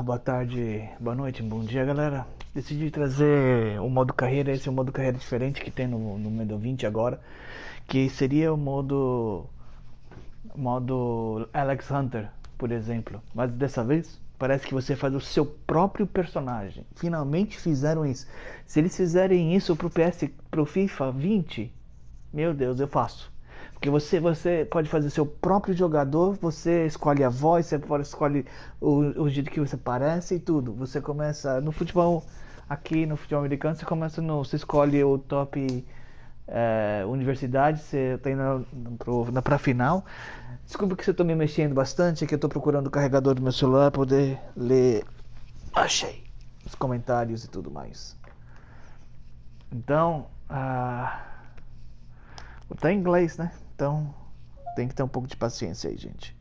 Boa tarde, boa noite, bom dia, galera. Decidi trazer o modo carreira, esse é o modo carreira diferente que tem no Madden 20 agora, que seria o modo Alex Hunter, por exemplo. Mas dessa vez parece que você faz o seu próprio personagem. Finalmente fizeram isso. Se eles fizerem isso pro FIFA 20, meu Deus, eu faço. Porque você pode fazer seu próprio jogador, você escolhe a voz, você escolhe o jeito que você parece e tudo. Você começa no futebol, aqui no futebol americano, você escolhe o top universidade, você tem pra final. Desculpa que eu tô me mexendo bastante, é que eu tô procurando o carregador do meu celular para poder ler. Achei os comentários e tudo mais. Então, tá em inglês, né? Então tem que ter um pouco de paciência aí, gente.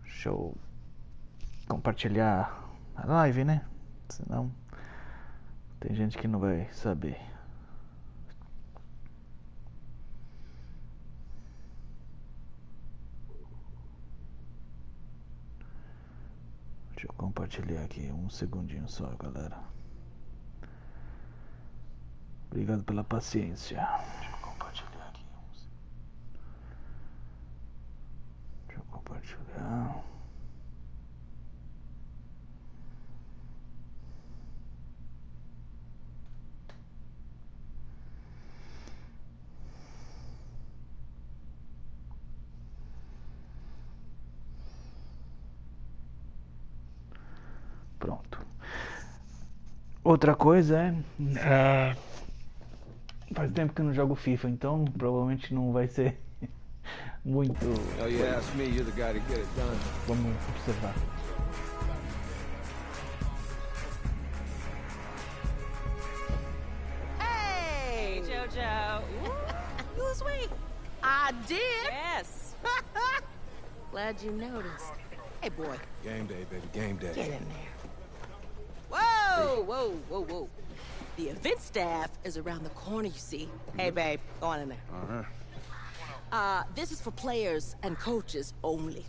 Deixa eu compartilhar a live, né? Senão tem gente que não vai saber. Deixa eu compartilhar aqui um segundinho só, galera. Obrigado pela paciência. Deixa eu compartilhar aqui. Deixa eu compartilhar. Pronto. Outra coisa faz tempo que eu não jogo FIFA, então provavelmente não vai ser muito. Vamos observar. Hey, Jojo. You was sweet. I did. Yes. Glad you noticed. Hey, boy. Game day, baby, game day. Get in there. Whoa, whoa, whoa, whoa. The event staff is around the corner, you see. Hey, babe, go on in there. This is for players and coaches only.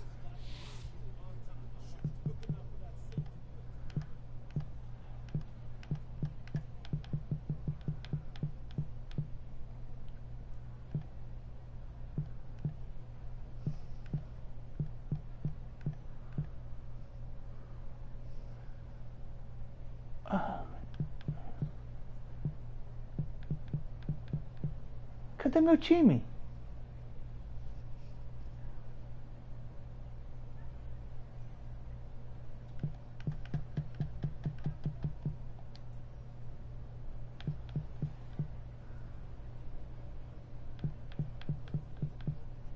Cadê meu time?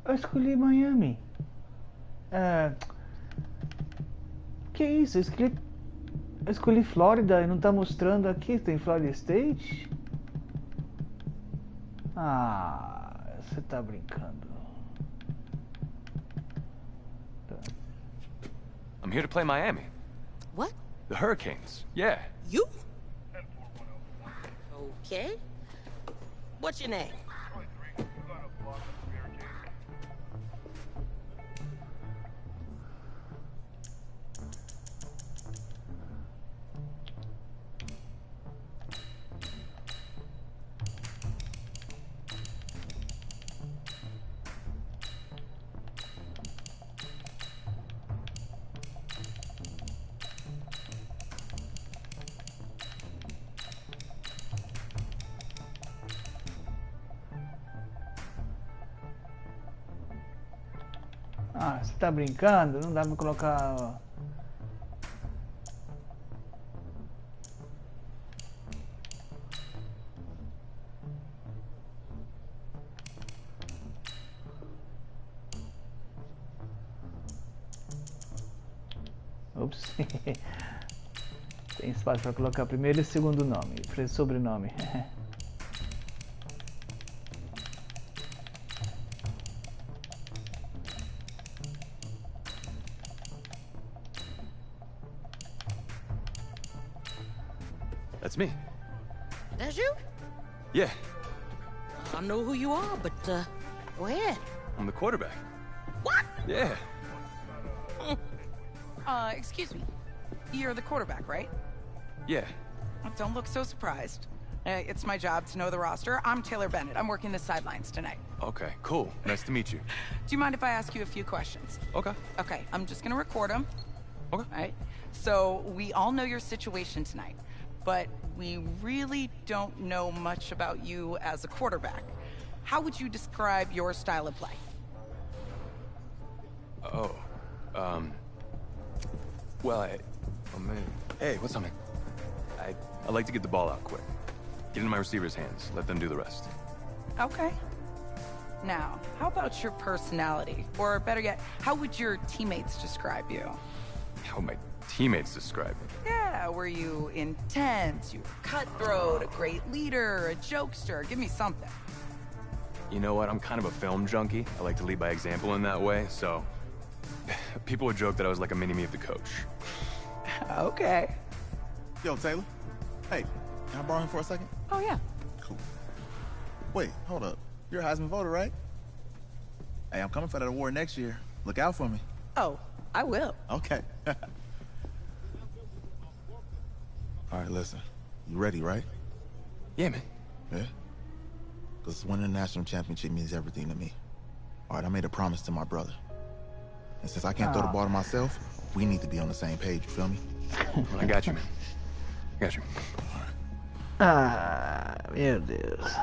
Eu escolhi Miami. Que isso? Eu escolhi Flórida e não tá mostrando aqui. Tem Florida State? Você tá brincando. I'm here to play Miami. What? The Hurricanes. Yeah. You? Okay. What's your name? Você tá brincando? Não dá pra colocar. Ops. Tem espaço para colocar primeiro e segundo nome, sobrenome. That's me. That's you? Yeah, I know who you are, but go ahead. I'm the quarterback. Yeah. Excuse me. You're the quarterback, right? Yeah. Don't look so surprised. It's my job to know the roster. I'm Taylor Bennett. I'm working the sidelines tonight. Okay, cool. Nice to meet you. Do you mind if I ask you a few questions? Okay. Okay, I'm just gonna record them. Okay. All right? So, we all know your situation tonight, but we really don't know much about you as a quarterback. How would you describe your style of play? Oh. Well, oh man. Hey, what's up, man? I like to get the ball out quick. Get it in my receiver's hands. Let them do the rest. Okay. Now, how about your personality? Or better yet, how would your teammates describe you? How would my teammates describe me? Yeah, were you intense? You were cutthroat, a great leader, a jokester? Give me something. You know what? I'm kind of a film junkie. I like to lead by example in that way, so... People would joke that I was like a mini-me of the coach. Okay. Yo, Taylor. Hey, can I borrow him for a second? Oh, yeah. Cool. Wait, hold up. You're a Heisman voter, right? Hey, I'm coming for that award next year. Look out for me. Oh, I will. Okay. All right, listen. You ready, right? Yeah, man. Yeah? Because winning the national championship means everything to me. All right, I made a promise to my brother. And since I can't throw the ball to myself, we need to be on the same page, you feel me? I got you, man. I got you. Ah, meu Deus.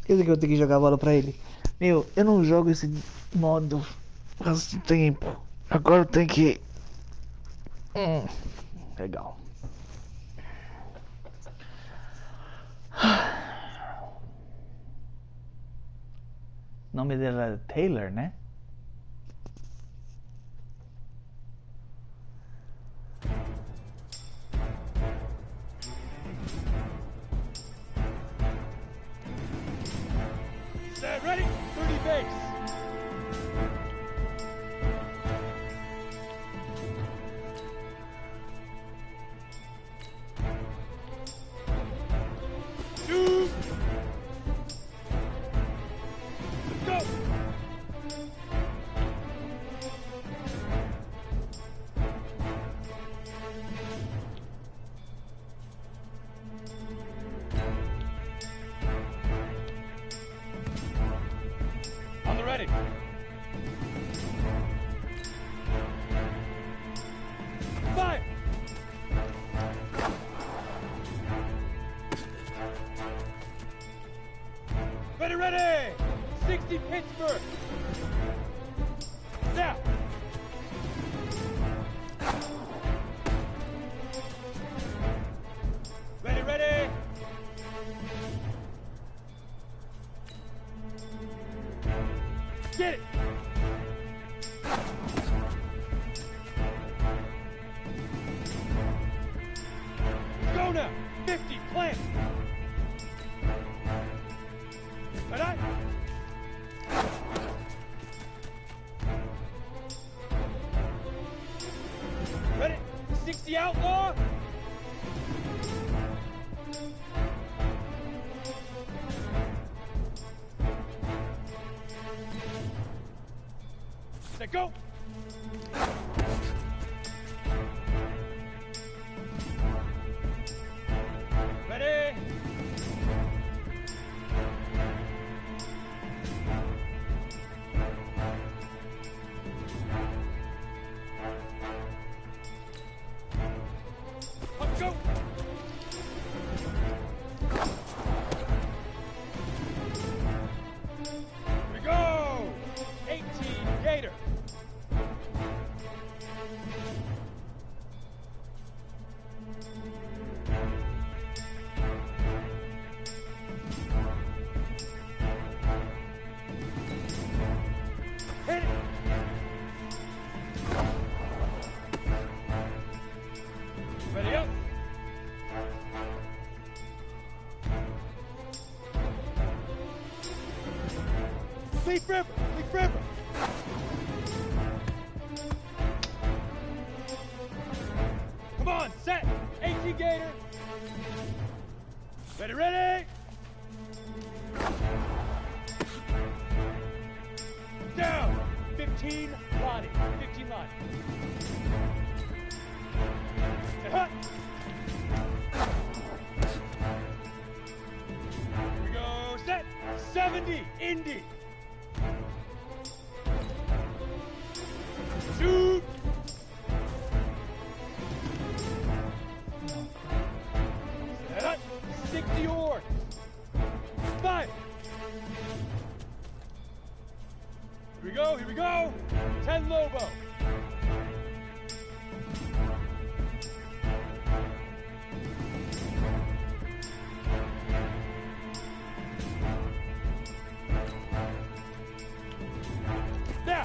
Quer dizer que eu tenho que jogar a bola pra ele? Meu, eu não jogo esse modo faz tempo. Agora eu tenho que... Legal. O nome dela é Taylor, né? Ready? 30 base. Two. Let's go. On the ready. Fire! Ready, ready! 60 Pittsburgh! Now! Ready, ready! Get it! Go now! 50, plant! Ready? Ready? 60 outlaw! Set, go! Ready? Let's go! Here we go! 18 Gator! Hit it! Ready up! Leaf River! Leaf River! Come on, set! 18 Gator! Ready, ready! 15 body. 15 line. Hut. Here we go. Set. 70. Indy. Shoot. Set up. 60 or. 5. Here we go. Here we go. 10 Lobo. Now.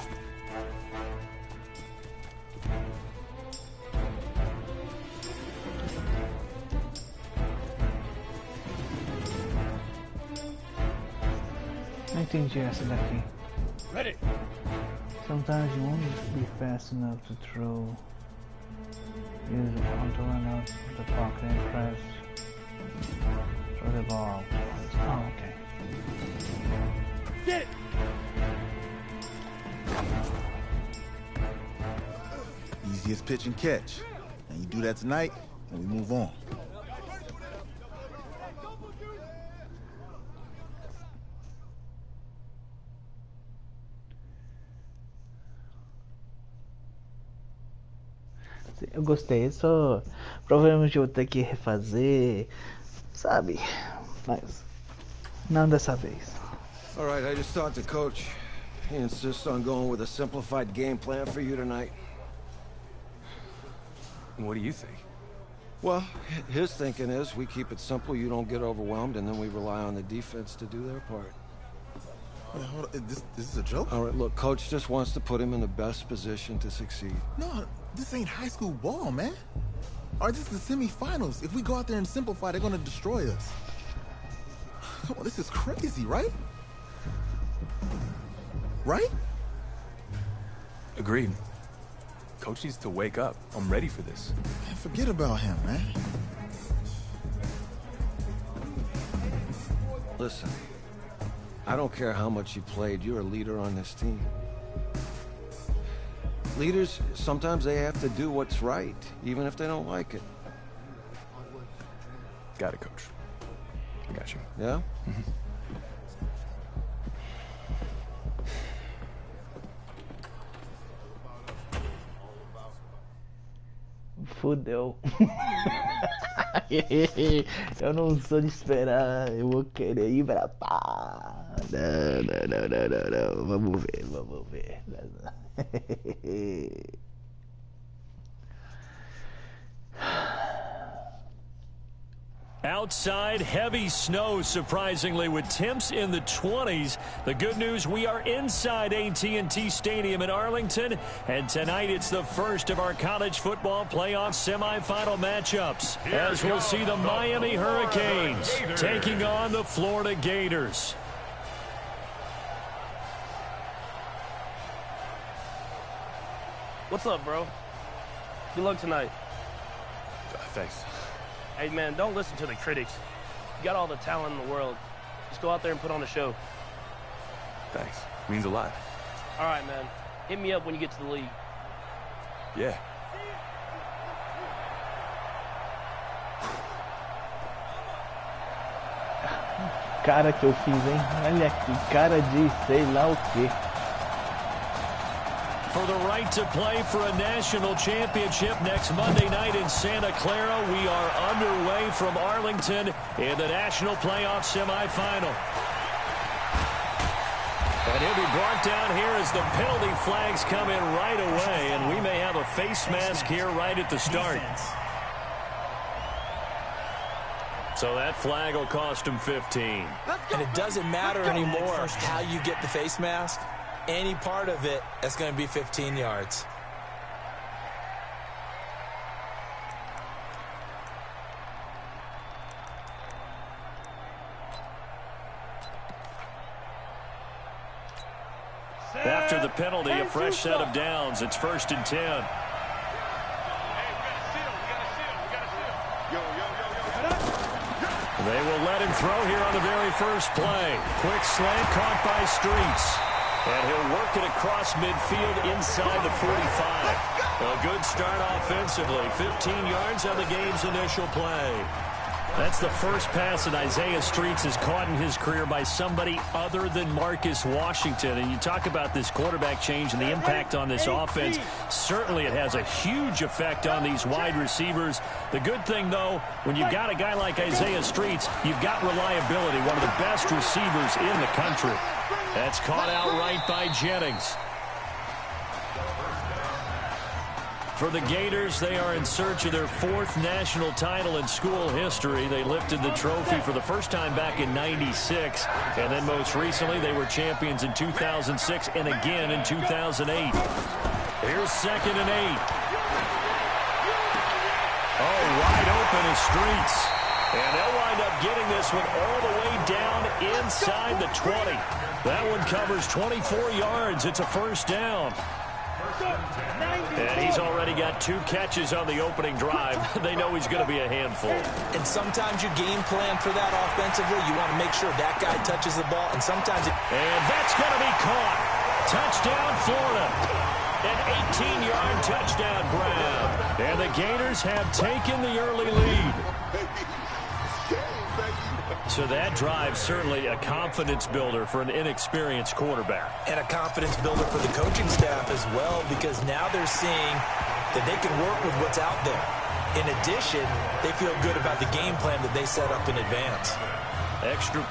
Não entendi essa daqui. Ready. Sometimes you won't be fast enough to throw. Use the arm to run out of the pocket and press. Throw the ball. Oh, okay. Get it. Easiest pitch and catch. And you do that tonight, and we move on. Eu gostei, só provavelmente eu vou ter que refazer, sabe? Mas não dessa vez. All right, I just talked to Coach. He insists on going with a simplified game plan for you tonight. What do you think? Well, his thinking is we keep it simple, you don't get overwhelmed, and then we rely on the defense to do their part. Wait, hold on. This is a joke? All right, look, Coach just wants to put him in the best position to succeed. No, this ain't high school ball, man. All right, this is the semifinals. If we go out there and simplify, they're gonna destroy us. Come on, this is crazy, right? Right? Agreed. Coach needs to wake up. I'm ready for this. Man, forget about him, man. Listen, I don't care how much you played, you're a leader on this team. Leaders, sometimes they have to do what's right, even if they don't like it. Got it, Coach. I got you. Yeah? Fudeu. Eu não sou de esperar, eu vou querer ir pra pá. Não. Vamos ver. Outside, heavy snow, surprisingly, with temps in the 20s. The good news, we are inside AT&T Stadium in Arlington, and tonight it's the first of our college football playoff semifinal matchups, as we'll see the Miami Hurricanes taking on the Florida Gators. What's up, bro? Good luck tonight. Thanks. Hey, man, don't listen to the critics. You got all the talent in the world. Just go out there and put on a show. Thanks. Means a lot. All right, man. Hit me up when you get to the league. Yeah. Cara que eu fiz, hein? Olha que cara de sei lá o quê. For the right to play for a national championship next Monday night in Santa Clara, we are underway from Arlington in the national playoff semifinal. And he'll be brought down here as the penalty flags come in right away, and we may have a face mask here right at the start. So that flag will cost him 15. And it doesn't matter anymore how you get the face mask. Any part of it, that's going to be 15 yards. After the penalty, a fresh set of downs. It's 1st and 10. They will let him throw here on the very first play. Quick slant caught by Streets. And he'll work it across midfield inside the 45. A good start offensively. 15 yards on the game's initial play. That's the first pass that Isaiah Streets has caught in his career by somebody other than Marcus Washington. And you talk about this quarterback change and the impact on this offense. Certainly it has a huge effect on these wide receivers. The good thing, though, when you've got a guy like Isaiah Streets, you've got reliability, one of the best receivers in the country. That's caught outright by Jennings. For the Gators, they are in search of their 4th national title in school history. They lifted the trophy for the first time back in '96, and then most recently they were champions in 2006 and again in 2008. Here's 2nd and 8. Oh, wide open is Streets. And they'll wind up getting this one all the way down inside the 20. That one covers 24 yards. It's a first down. And he's already got 2 catches on the opening drive. They know he's going to be a handful. And sometimes you game plan for that offensively. You want to make sure that guy touches the ball. And sometimes And that's going to be caught. Touchdown, Florida. An 18-yard touchdown grab. And the Gators have taken the early lead. So that drive certainly a confidence builder for an inexperienced quarterback. And a confidence builder for the coaching staff as well, because now they're seeing that they can work with what's out there. In addition, they feel good about the game plan that they set up in advance. Extra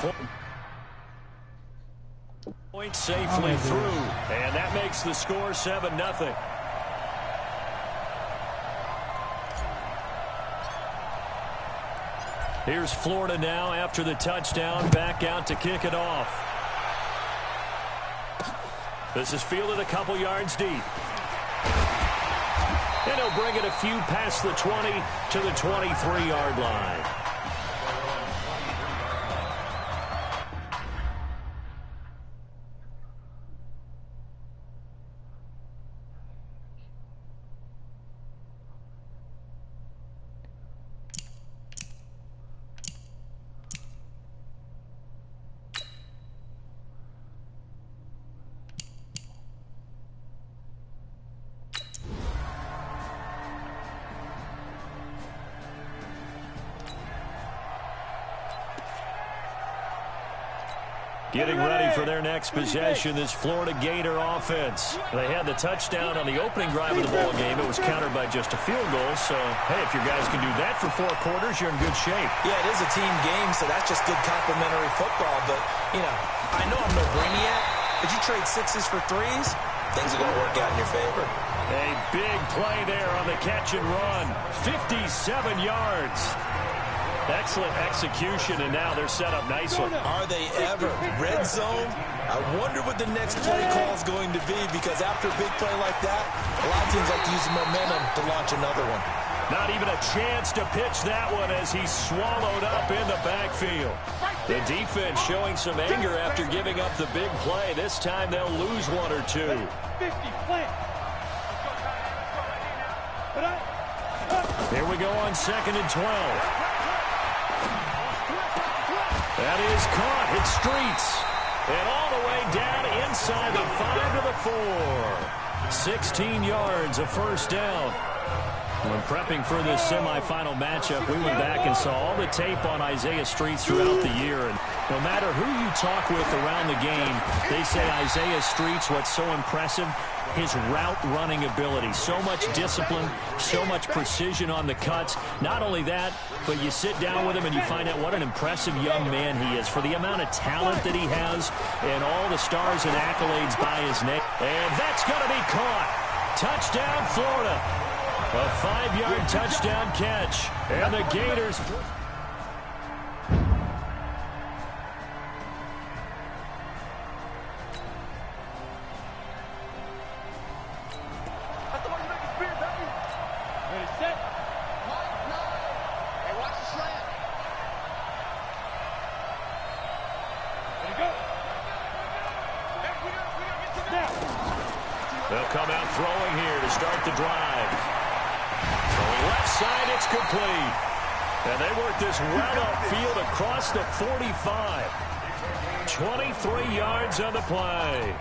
point safely through, and that makes the score 7-0. Here's Florida now after the touchdown, back out to kick it off. This is fielded a couple yards deep. And he'll bring it a few past the 20 to the 23-yard line. Getting ready for their next possession, this Florida Gator offense. They had the touchdown on the opening drive of the ball game. It was countered by just a field goal. So, hey, if your guys can do that for 4 quarters, you're in good shape. Yeah, it is a team game, so that's just good complimentary football. But, you know, I know I'm no brainiac, but you trade 6s for 3s, things are going to work out in your favor. A big play there on the catch and run. 57 yards. Excellent execution, and now they're set up nicely. Are they ever? Red zone? I wonder what the next play call is going to be, because after a big play like that, a lot of teams like to use the momentum to launch another one. Not even a chance to pitch that one as he's swallowed up in the backfield. The defense showing some anger after giving up the big play. This time they'll lose 1 or 2. Here we go on 2nd and 12. That is caught. It's Streets. And all the way down inside the 5 to the 4. 16 yards, a first down. When prepping for this semifinal matchup, we went back and saw all the tape on Isaiah Streets throughout the year. And no matter who you talk with around the game, they say Isaiah Streets, what's so impressive, his route running ability. So much discipline, so much precision on the cuts. Not only that, but you sit down with him and you find out what an impressive young man he is for the amount of talent that he has and all the stars and accolades by his name. And that's going to be caught. Touchdown, Florida. A 5-yard touchdown catch. And the Gators... They'll come out throwing here to start the drive. Throwing left side, it's complete. And they work this well upfield across the 45. 23 yards on the play.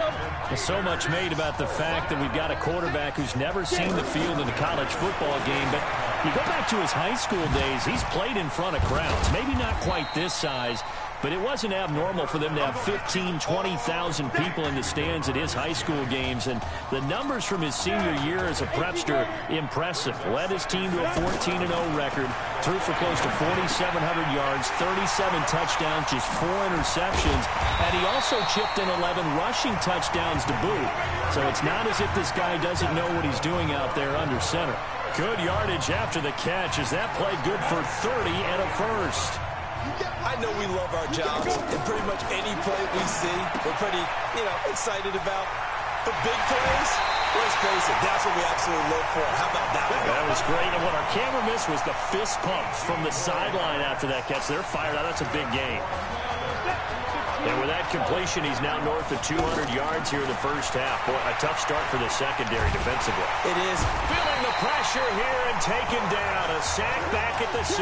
Well, so much made about the fact that we've got a quarterback who's never seen the field in a college football game. But you go back to his high school days, he's played in front of crowds. Maybe not quite this size, but it wasn't abnormal for them to have 15,000, 20,000 people in the stands at his high school games. And the numbers from his senior year as a prepster, impressive. Led his team to a 14-0 record, threw for close to 4,700 yards, 37 touchdowns, just 4 interceptions. And he also chipped in 11 rushing touchdowns to boot. So it's not as if this guy doesn't know what he's doing out there under center. Good yardage after the catch as that play good for 30 and a first. I know we love our jobs, and pretty much any play we see, we're pretty, excited about. The big plays, let's face it, that's what we absolutely look for. How about that? That was great, and what our camera missed was the fist pumps from the sideline after that catch. They're fired out. That's a big gain. And with that completion, he's now north of 200 yards here in the first half. Boy, a tough start for the secondary defensively. It is. Feeling the pressure here and taken down. A sack back at the 7.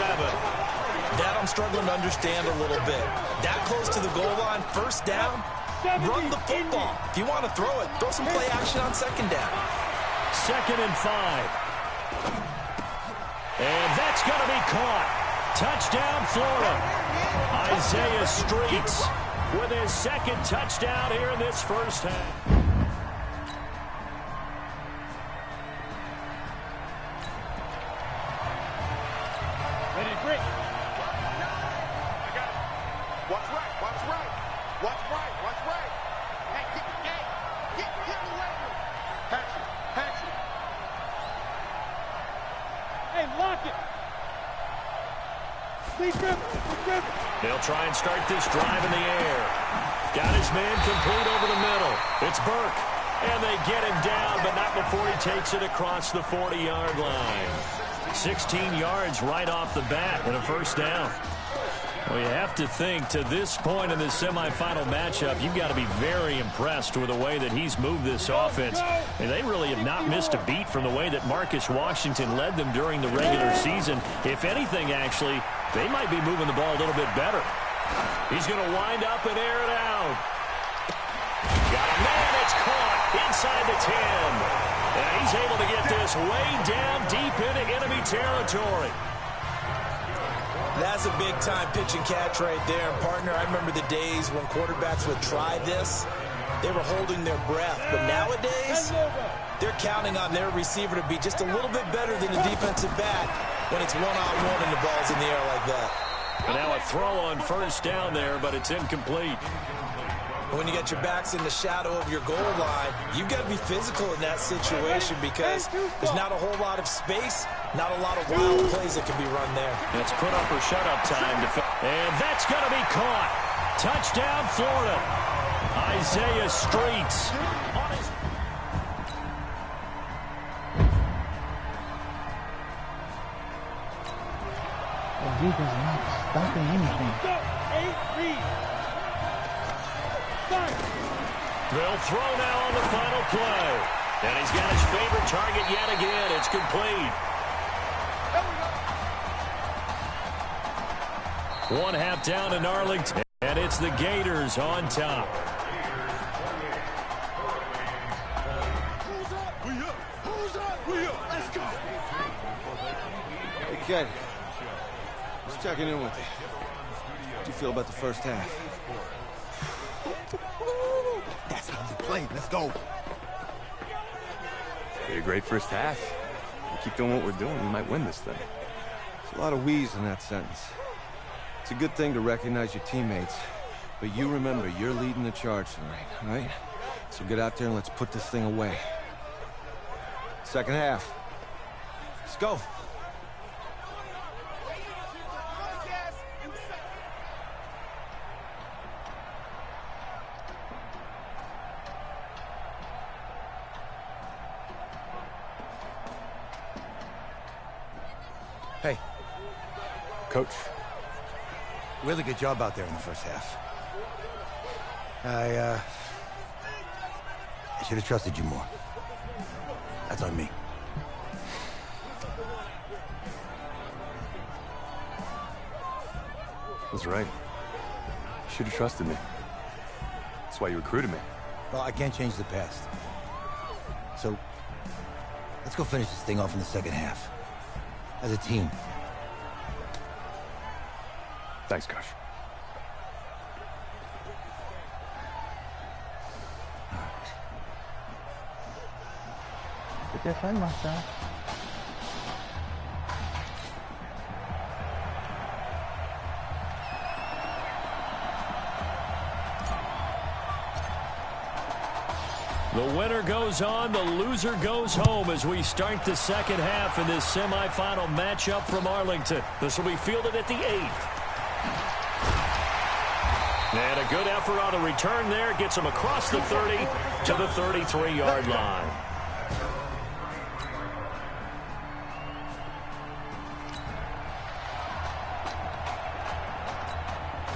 That I'm struggling to understand a little bit. That close to the goal line, first down, run the football. If you want to throw it, throw some play action on second down. 2nd and 5. And that's going to be caught. Touchdown, Florida. Isaiah Streets with his 2nd touchdown here in this first half. Ready to break. Watch right, watch right. Watch right, watch right. Hey, get away. Patch it. Hey, lock it. Please grip. They'll try and start this drive in the air. Got his man complete over the middle. It's Burke. And they get him down, but not before he takes it across the 40-yard line. 16 yards right off the bat and a first down. Well, you have to think to this point in this semifinal matchup, you've got to be very impressed with the way that he's moved this offense. And they really have not missed a beat from the way that Marcus Washington led them during the regular season. If anything, actually, they might be moving the ball a little bit better. He's going to wind up and air it out. Got a man. It's caught inside the 10. And he's able to get this way down deep into enemy territory. That's a big-time pitch and catch right there. Partner, I remember the days when quarterbacks would try this. They were holding their breath. But nowadays, they're counting on their receiver to be just a little bit better than the defensive back when it's one-on-one and the ball's in the air like that. And now a throw on first down there, but it's incomplete. When you get your backs in the shadow of your goal line, you've got to be physical in that situation because there's not a whole lot of space, not a lot of wild plays that can be run there. It's put up or shut up time. And that's going to be caught. Touchdown, Florida. Isaiah Streets. He is not stopping anything. They'll throw now on the final play. And he's got his favorite target yet again. It's complete. 1 half down in Arlington. And it's the Gators on top. Who's up? We up. Who's up? We up. Let's go. Hey, kid. Just checking in with you. How'd you feel about the first half? That's how we play. Let's go. A great first half. We keep doing what we're doing, we might win this thing. There's a lot of wheeze in that sentence. It's a good thing to recognize your teammates, but you remember you're leading the charge tonight, all right? So get out there and let's put this thing away. Second half. Let's go. Hey. Coach. Really good job out there in the first half. I should have trusted you more. That's on me. That's right. You should have trusted me. That's why you recruited me. Well, I can't change the past. So, let's go finish this thing off in the second half. As a team. Thanks, Coach. C'était seulement ça. The winner goes on, the loser goes home as we start the second half in this semifinal matchup from Arlington. This will be fielded at the 8th. And a good effort on the return there. Gets him across the 30 to the 33-yard line.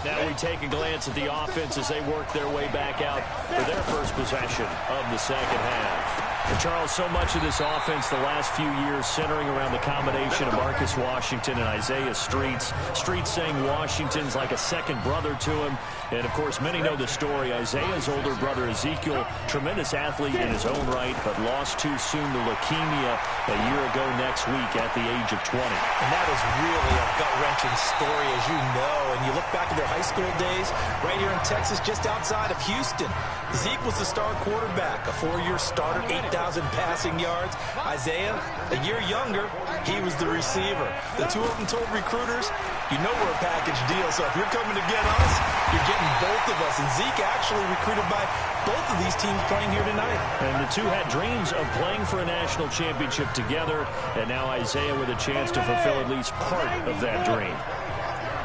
Now we take a glance at the offense as they work their way back out for their first possession of the second half. And Charles, so much of this offense the last few years centering around the combination of Marcus Washington and Isaiah Streets. Streets saying Washington's like a second brother to him. And, of course, many know the story. Isaiah's older brother, Ezekiel, tremendous athlete in his own right, but lost too soon to leukemia a year ago next week at the age of 20. And that is really a gut-wrenching story, as you know. And you look back at their high school days right here in Texas, just outside of Houston. Zeke was the star quarterback, a 4-year starter, 8,000 passing yards. Isaiah, a year younger, he was the receiver. The two of them told recruiters, you know we're a package deal, so if you're coming to get us, you're getting both of us. And Zeke actually recruited by both of these teams playing here tonight. And the two had dreams of playing for a national championship together, and now Isaiah with a chance to fulfill at least part of that dream.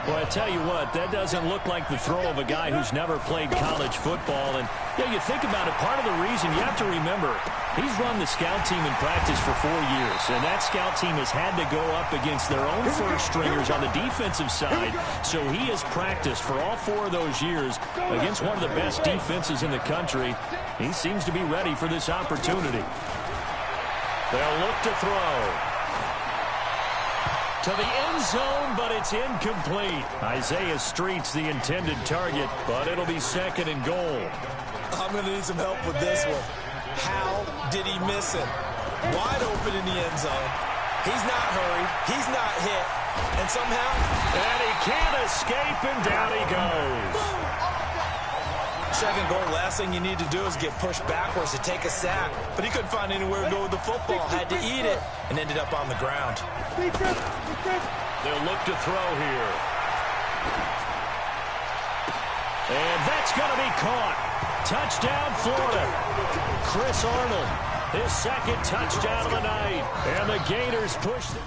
Well, I tell you what, that doesn't look like the throw of a guy who's never played college football. And, yeah, you think about it, part of the reason you have to remember, he's run the scout team in practice for 4 years. And that scout team has had to go up against their own first stringers on the defensive side. So he has practiced for all 4 of those years against one of the best defenses in the country. He seems to be ready for this opportunity. They'll look to throw. To the end zone, but it's incomplete. Isaiah Streets the intended target, but it'll be second and goal. I'm going to need some help with this one. How did he miss him? Wide open in the end zone. He's not hurried. He's not hit. And somehow... And he can't escape, and down he goes. Second goal, last thing you need to do is get pushed backwards to take a sack. But he couldn't find anywhere to go with the football. Had to eat it and ended up on the ground. They'll look to throw here. And that's going to be caught. Touchdown, Florida. Chris Arnold, his second touchdown of the night. And the Gators push the...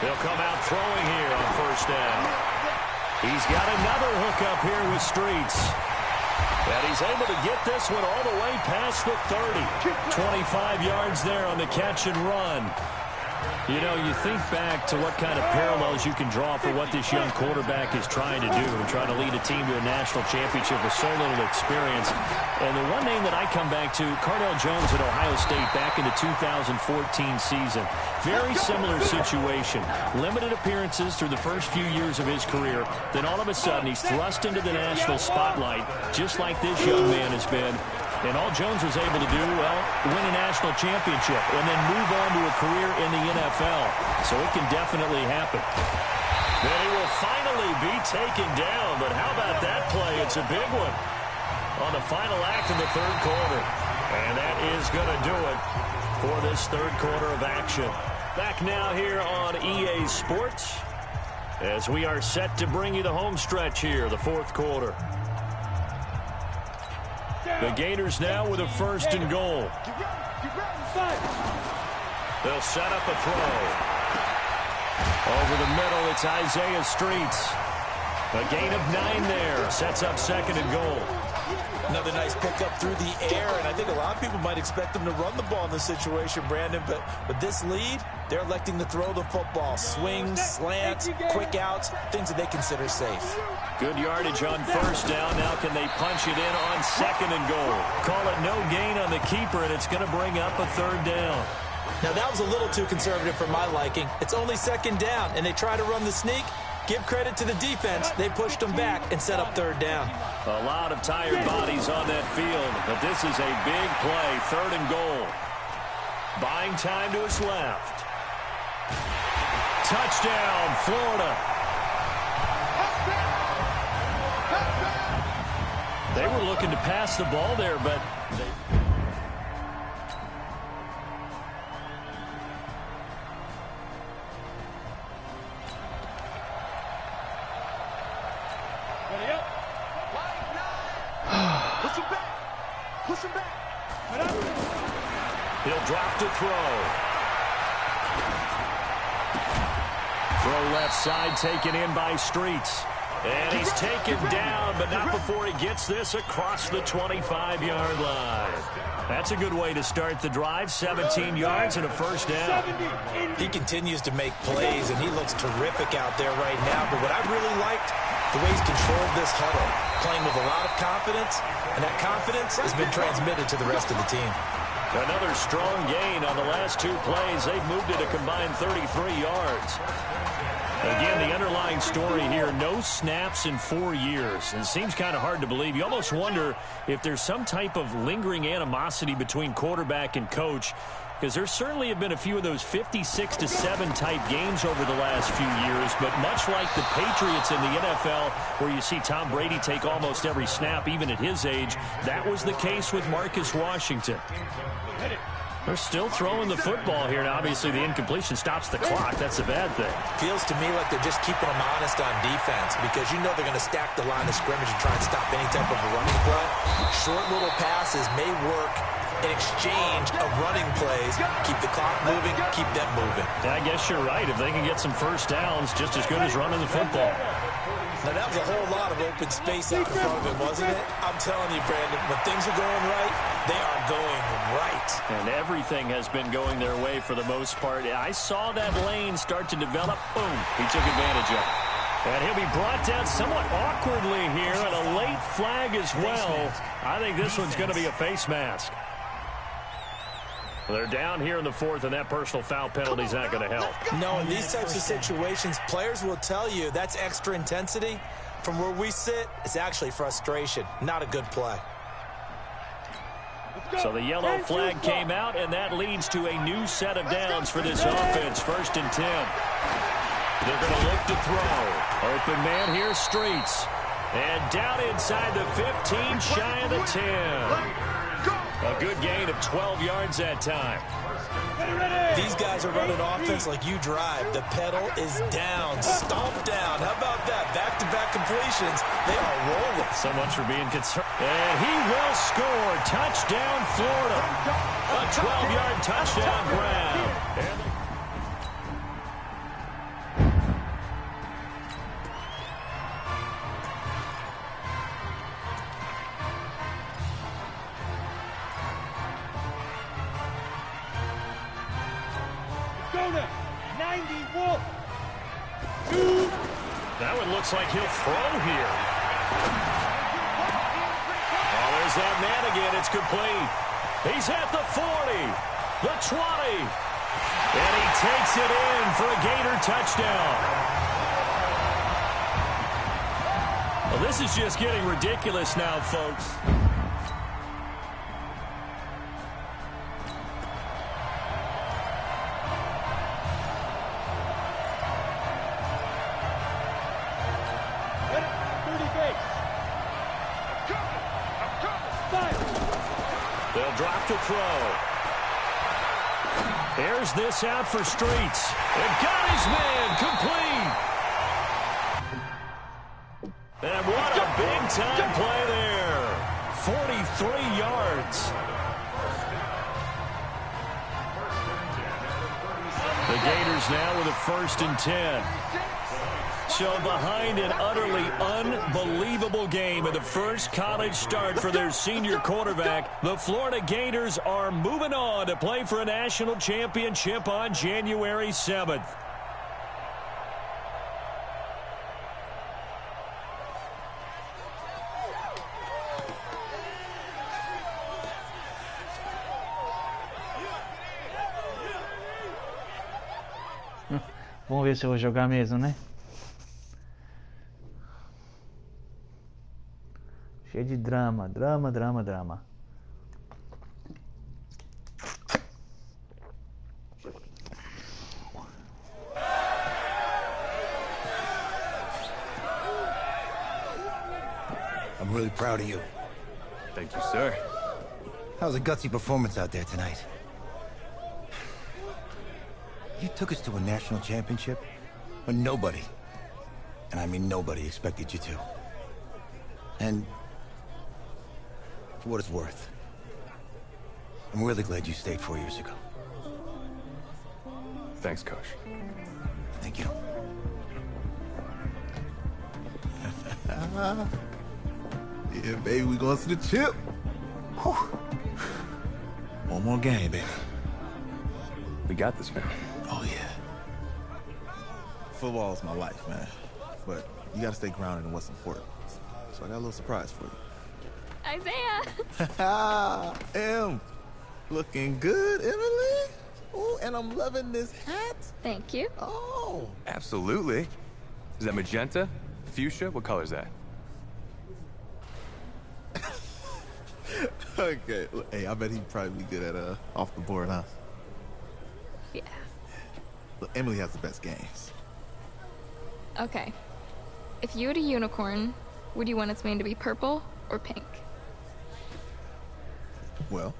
He'll come out throwing here on first down. He's got another hookup here with Streets. And he's able to get this one all the way past the 30. 25 yards there on the catch and run. You know, you think back to what kind of parallels you can draw for what this young quarterback is trying to do and trying to lead a team to a national championship with so little experience. And the one name that I come back to, Cardell Jones at Ohio State back in the 2014 season. Very similar situation. Limited appearances through the first few years of his career. Then all of a sudden he's thrust into the national spotlight just like this young man has been. And all Jones was able to do, well, win a national championship and then move on to a career in the NFL. So it can definitely happen. Then he will finally be taken down. But how about that play? It's a big one on the final act of the third quarter. And that is going to do it for this third quarter of action. Back now here on EA Sports as we are set to bring you the home stretch here, the fourth quarter. The Gators now with a first and goal. They'll set up a throw. Over the middle, it's Isaiah Streets. A gain of 9 there. Sets up second and goal. Another nice pickup through the air, and I think a lot of people might expect them to run the ball in this situation, Brandon, but with this lead, they're electing to throw the football. Swings, slants, quick outs, things that they consider safe. Good yardage on first down. Now can they punch it in on second and goal? Call it no gain on the keeper, and it's going to bring up a third down. Now, that was a little too conservative for my liking. It's only second down, and they try to run the sneak. Give credit to the defense. They pushed them back and set up third down. A lot of tired bodies on that field, but this is a big play, 3rd and goal. Buying time to his left. Touchdown, Florida. They were looking to pass the ball there, but Push him back. he'll drop to throw. Throw left side taken in by Streets. And he's taken down, but not before he gets this across the 25-yard line. That's a good way to start the drive. 17 yards and a first down. He continues to make plays, and he looks terrific out there right now. But what I really liked, the way he's controlled this huddle, playing with a lot of confidence, and that confidence has been transmitted to the rest of the team. Another strong gain on the last 2 plays. They've moved it a combined 33 yards. Again, the underlying story here, no snaps in 4 years. And it seems kind of hard to believe. You almost wonder if there's some type of lingering animosity between quarterback and coach, because there certainly have been a few of those 56-7 type games over the last few years. But much like the Patriots in the NFL, where you see Tom Brady take almost every snap, even at his age, that was the case with Marcus Washington. They're still throwing the football here, and obviously the incompletion stops the clock. That's a bad thing. Feels to me like they're just keeping them honest on defense, because you know they're going to stack the line of scrimmage and try and stop any type of a running play. Short little passes may work in exchange of running plays. Keep the clock moving, keep them moving. Yeah, I guess you're right. If they can get some first downs, just as good as running the football. Now, that was a whole lot of open space out in front of him, wasn't it? I'm telling you, Brandon, when things are going right, they are going right. And everything has been going their way for the most part. I saw that lane start to develop. Boom. He took advantage of it. And he'll be brought down somewhat awkwardly here, and a late flag as well. I think this one's going to be a face mask. They're down here in the 4th, and that personal foul penalty is not going to help. No, in these types of situations, players will tell you that's extra intensity. From where we sit, it's actually frustration, not a good play. So the yellow flag came out, and that leads to a new set of downs for this offense. 1st and 10. They're going to look to throw. Open man here, Streets. And down inside the 15, shy of the 10. A good gain of 12 yards that time. These guys are running offense like you drive. The pedal is down, stomped down. How about that? Back-to-back completions. They are rolling. So much for being concerned. And he will score. Touchdown, Florida. A 12-yard touchdown grab. That one looks like he'll throw here. Oh, there's that man again. It's complete. He's at the 40, the 20, and he takes it in for a Gator touchdown. Well, this is just getting ridiculous now, folks. They'll drop to throw. There's this out for Streets. And got his man complete. And what a big-time play there. 43 yards. The Gators now with a 1st and 10. So behind an utterly unbelievable game in the first college start for their senior quarterback, the Florida Gators are moving on to play for a national championship on January 7th. Vamos ver se eu vou jogar mesmo, né? Cheio de drama, drama, drama, drama. I'm really proud of you. Thank you, sir. That was a gutsy performance out there tonight. You took us to a national championship when nobody, and I mean nobody, expected you to. And for what it's worth, I'm really glad you stayed 4 years ago. Thanks, Coach. Thank you. Yeah, baby, we going to the chip. Whew. One more game, baby. We got this, man. Oh, yeah. Football is my life, man. But you got to stay grounded in what's important. So I got a little surprise for you. Isaiah! Em, looking good, Emily. Oh, and I'm loving this hat. Thank you. Oh. Absolutely. Is that magenta? Fuchsia? What color is that? Okay. Hey, I bet he'd probably be good at off the board, huh? Yeah. Look, Emily has the best games. Okay. If you had a unicorn, would you want its mane to be purple or pink? Well.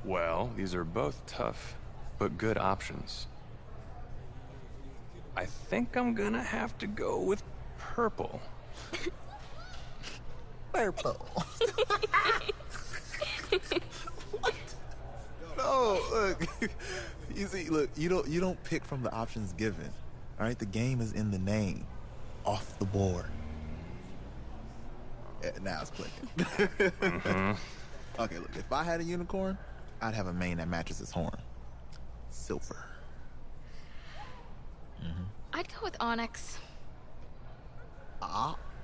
Well, these are both tough, but good options. I think I'm gonna have to go with purple. Purple. What? No, look. You see, look, you don't pick from the options given. All right, the game is in the name. Off the board. Yeah, now it's clicking. Okay, look, if I had a unicorn, I'd have a mane that matches his horn. Silver. I'd go with onyx.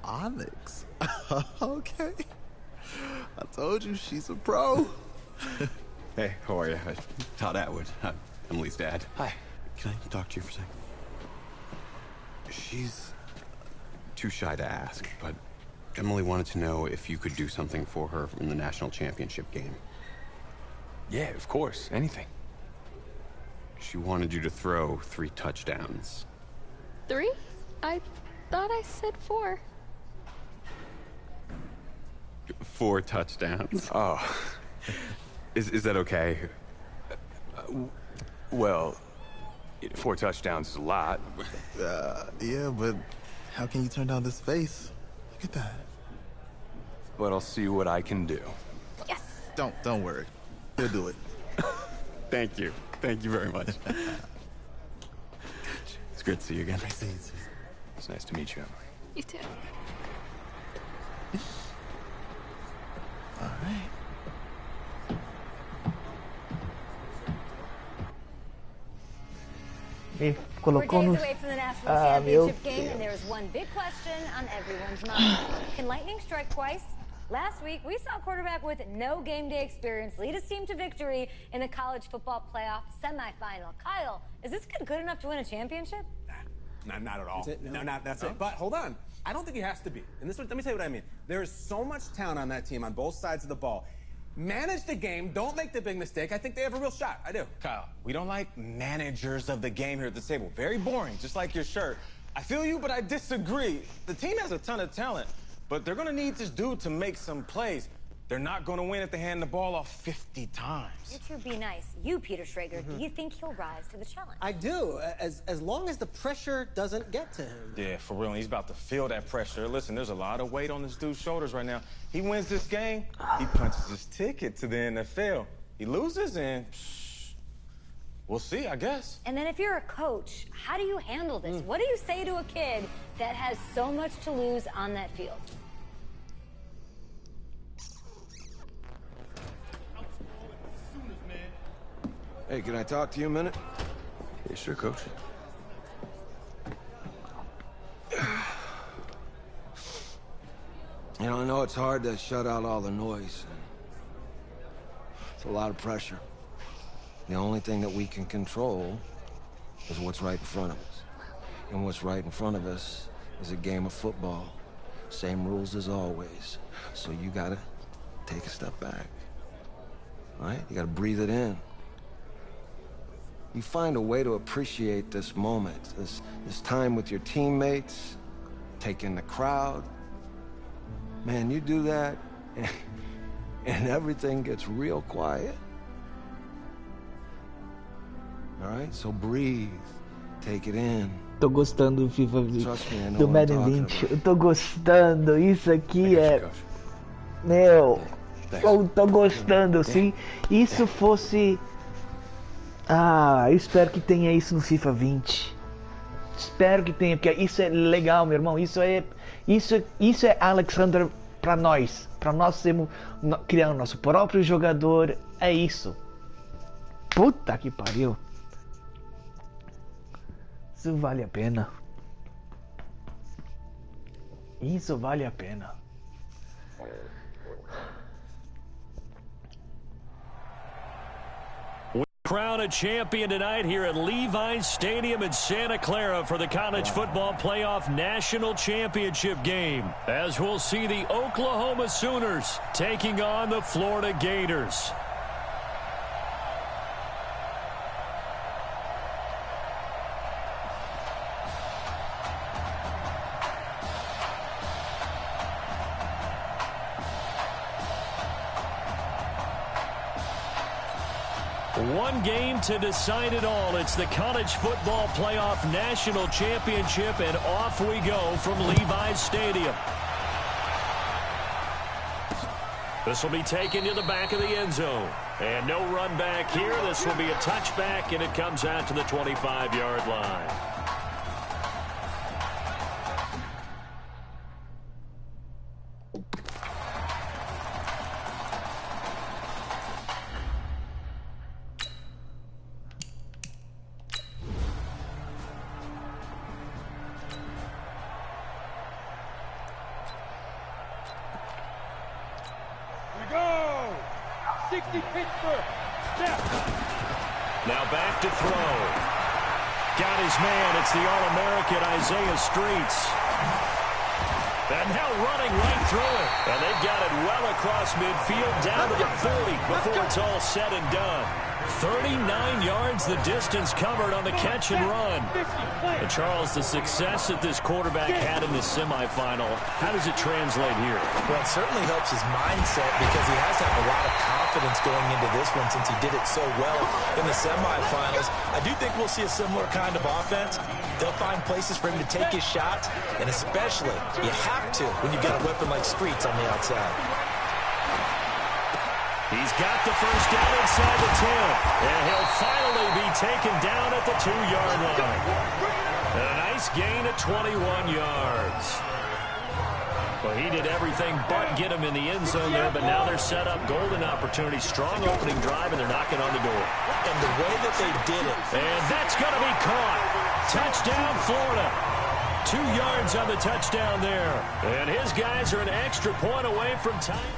Onyx? Okay. I told you, she's a pro. Hey, how are you? Todd Atwood. I'm Emily's dad. Hi. Can I talk to you for a second? She's too shy to ask, but Emily wanted to know if you could do something for her in the national championship game. Yeah, of course. Anything. She wanted you to throw 3 touchdowns. 3? I thought I said 4. 4 touchdowns. Oh. Is that okay? Well, 4 touchdowns is a lot. Yeah, but how can you turn down this face? Look at that. But I'll see what I can do. Yes. Don't worry. He'll do it. Thank you. Thank you very much. It's great to see you again. Nice to see you. It's nice to meet you, Emily. You too. All right. E We're colocou days no... away from the national meu championship game, and there is one big question on everyone's mind. Can lightning strike twice? Last week, we saw a quarterback with no game day experience lead his team to victory in the college football playoff semifinal. Kyle, is this kid good enough to win a championship? Not at all. That's it? No, that's it. But hold on. I don't think he has to be. And let me tell you what I mean. There is so much talent on that team on both sides of the ball. Manage the game. Don't make the big mistake. I think they have a real shot. I do. Kyle, we don't like managers of the game here at the table. Very boring, just like your shirt. I feel you, but I disagree. The team has a ton of talent, but they're going to need this dude to make some plays. They're not going to win if they hand the ball off 50 times. You two be nice. You, Peter Schrager, do you think he'll rise to the challenge? I do, as long as the pressure doesn't get to him. Yeah, for real. He's about to feel that pressure. Listen, there's a lot of weight on this dude's shoulders right now. He wins this game, he punches his ticket to the NFL. He loses, and we'll see, I guess. And then if you're a coach, how do you handle this? What do you say to a kid that has so much to lose on that field? Hey, can I talk to you a minute? Yeah, sure, Coach. You know, I know it's hard to shut out all the noise. It's a lot of pressure. The only thing that we can control is what's right in front of us. And what's right in front of us is a game of football. Same rules as always. So you gotta take a step back. All right? You gotta breathe it in. You find a way to appreciate this moment, this time with your teammates, take in the crowd. Man, you do that, and everything gets real quiet. All right? So breathe. Take it in. Tô gostando do FIFA 20, me, do Madden 20. Eu tô gostando. Isso aqui é... Meu... Eu tô gostando, sim. Isso fosse... Ah, eu espero que tenha isso no FIFA 20. Espero que tenha, porque isso é legal, meu irmão. Isso é Alex Hunter pra nós. Pra nós criar o nosso próprio jogador. É isso. Puta que pariu. Isso vale a pena. Isso vale a pena. Crown a champion tonight here at Levi's Stadium in Santa Clara for the College Football Playoff National Championship game, as we'll see the Oklahoma Sooners taking on the Florida Gators. One game to decide it all. It's the College Football Playoff National Championship, and off we go from Levi's Stadium. This will be taken to the back of the end zone. And no run back here. This will be a touchback, and it comes out to the 25-yard line. Now back to throw. Got his man. It's the All-American Isaiah Streets. And now running right through it. And they've got it well across midfield down to the 40 before it's all said and done. 39 yards the distance covered on the catch and run. And Charles, the success that this quarterback had in the semifinal, how does it translate here? Well, it certainly helps his mindset because he has to have a lot of confidence going into this one since he did it so well in the semifinals. I do think we'll see a similar kind of offense. They'll find places for him to take his shots, and especially, you have to when you've got a weapon like Streets on the outside. He's got the first down inside the 10, and he'll finally be taken down at the 2-yard line. And a nice gain of 21 yards. Well, he did everything but get him in the end zone there, but now they're set up golden opportunity, strong opening drive, and they're knocking on the door. And the way that they did it. And that's going to be caught. Touchdown, Florida. 2 yards on the touchdown there. And his guys are an extra point away from time.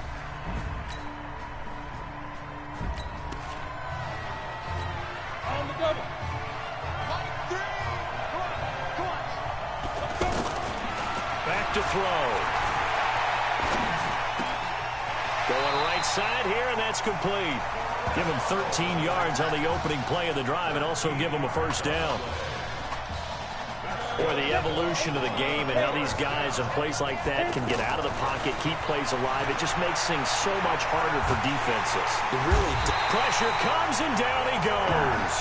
Back to throw. Going right side here, and that's complete. Give him 13 yards on the opening play of the drive and also give him a first down. Boy, the evolution of the game and how these guys in plays like that can get out of the pocket, keep plays alive, it just makes things so much harder for defenses. It really pressure comes, and down he goes.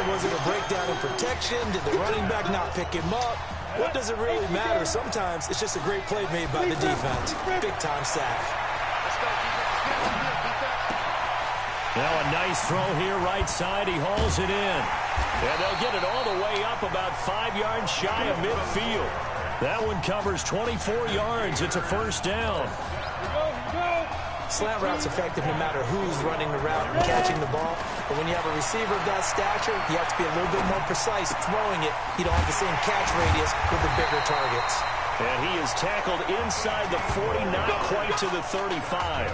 Was it a breakdown in protection? Did the running back not pick him up? What does it really matter? Sometimes it's just a great play made by the defense. Big-time sack. Now a nice throw here, right side. He hauls it in. And they'll get it all the way up about 5 yards shy of midfield. That one covers 24 yards. It's a first down. Slant route's effective no matter who's running the route and catching the ball. But when you have a receiver of that stature, you have to be a little bit more precise throwing it. You don't have the same catch radius with the bigger targets. And he is tackled inside the 40, not quite to the 35.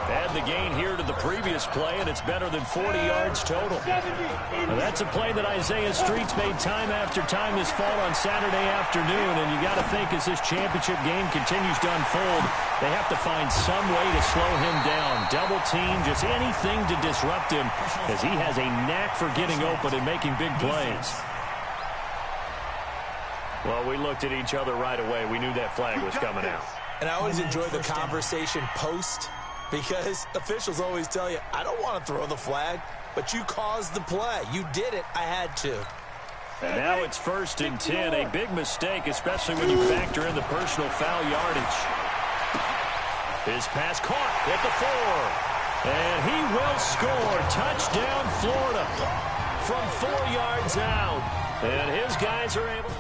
Add the gain here to the previous play, and it's better than 40 yards total. Now, that's a play that Isaiah Streets made time after time this fall on Saturday afternoon, and you got to think as this championship game continues to unfold, they have to find some way to slow him down. Double team, just anything to disrupt him, as he has a knack for getting open and making big plays. Well, we looked at each other right away. We knew that flag was coming out. And I always enjoy the conversation post, because officials always tell you, I don't want to throw the flag, but you caused the play. You did it. I had to. And now it's 1st and 10. A big mistake, especially when you factor in the personal foul yardage. His pass caught at the 4. And he will score. Touchdown, Florida. From 4 yards out. And his guys are able...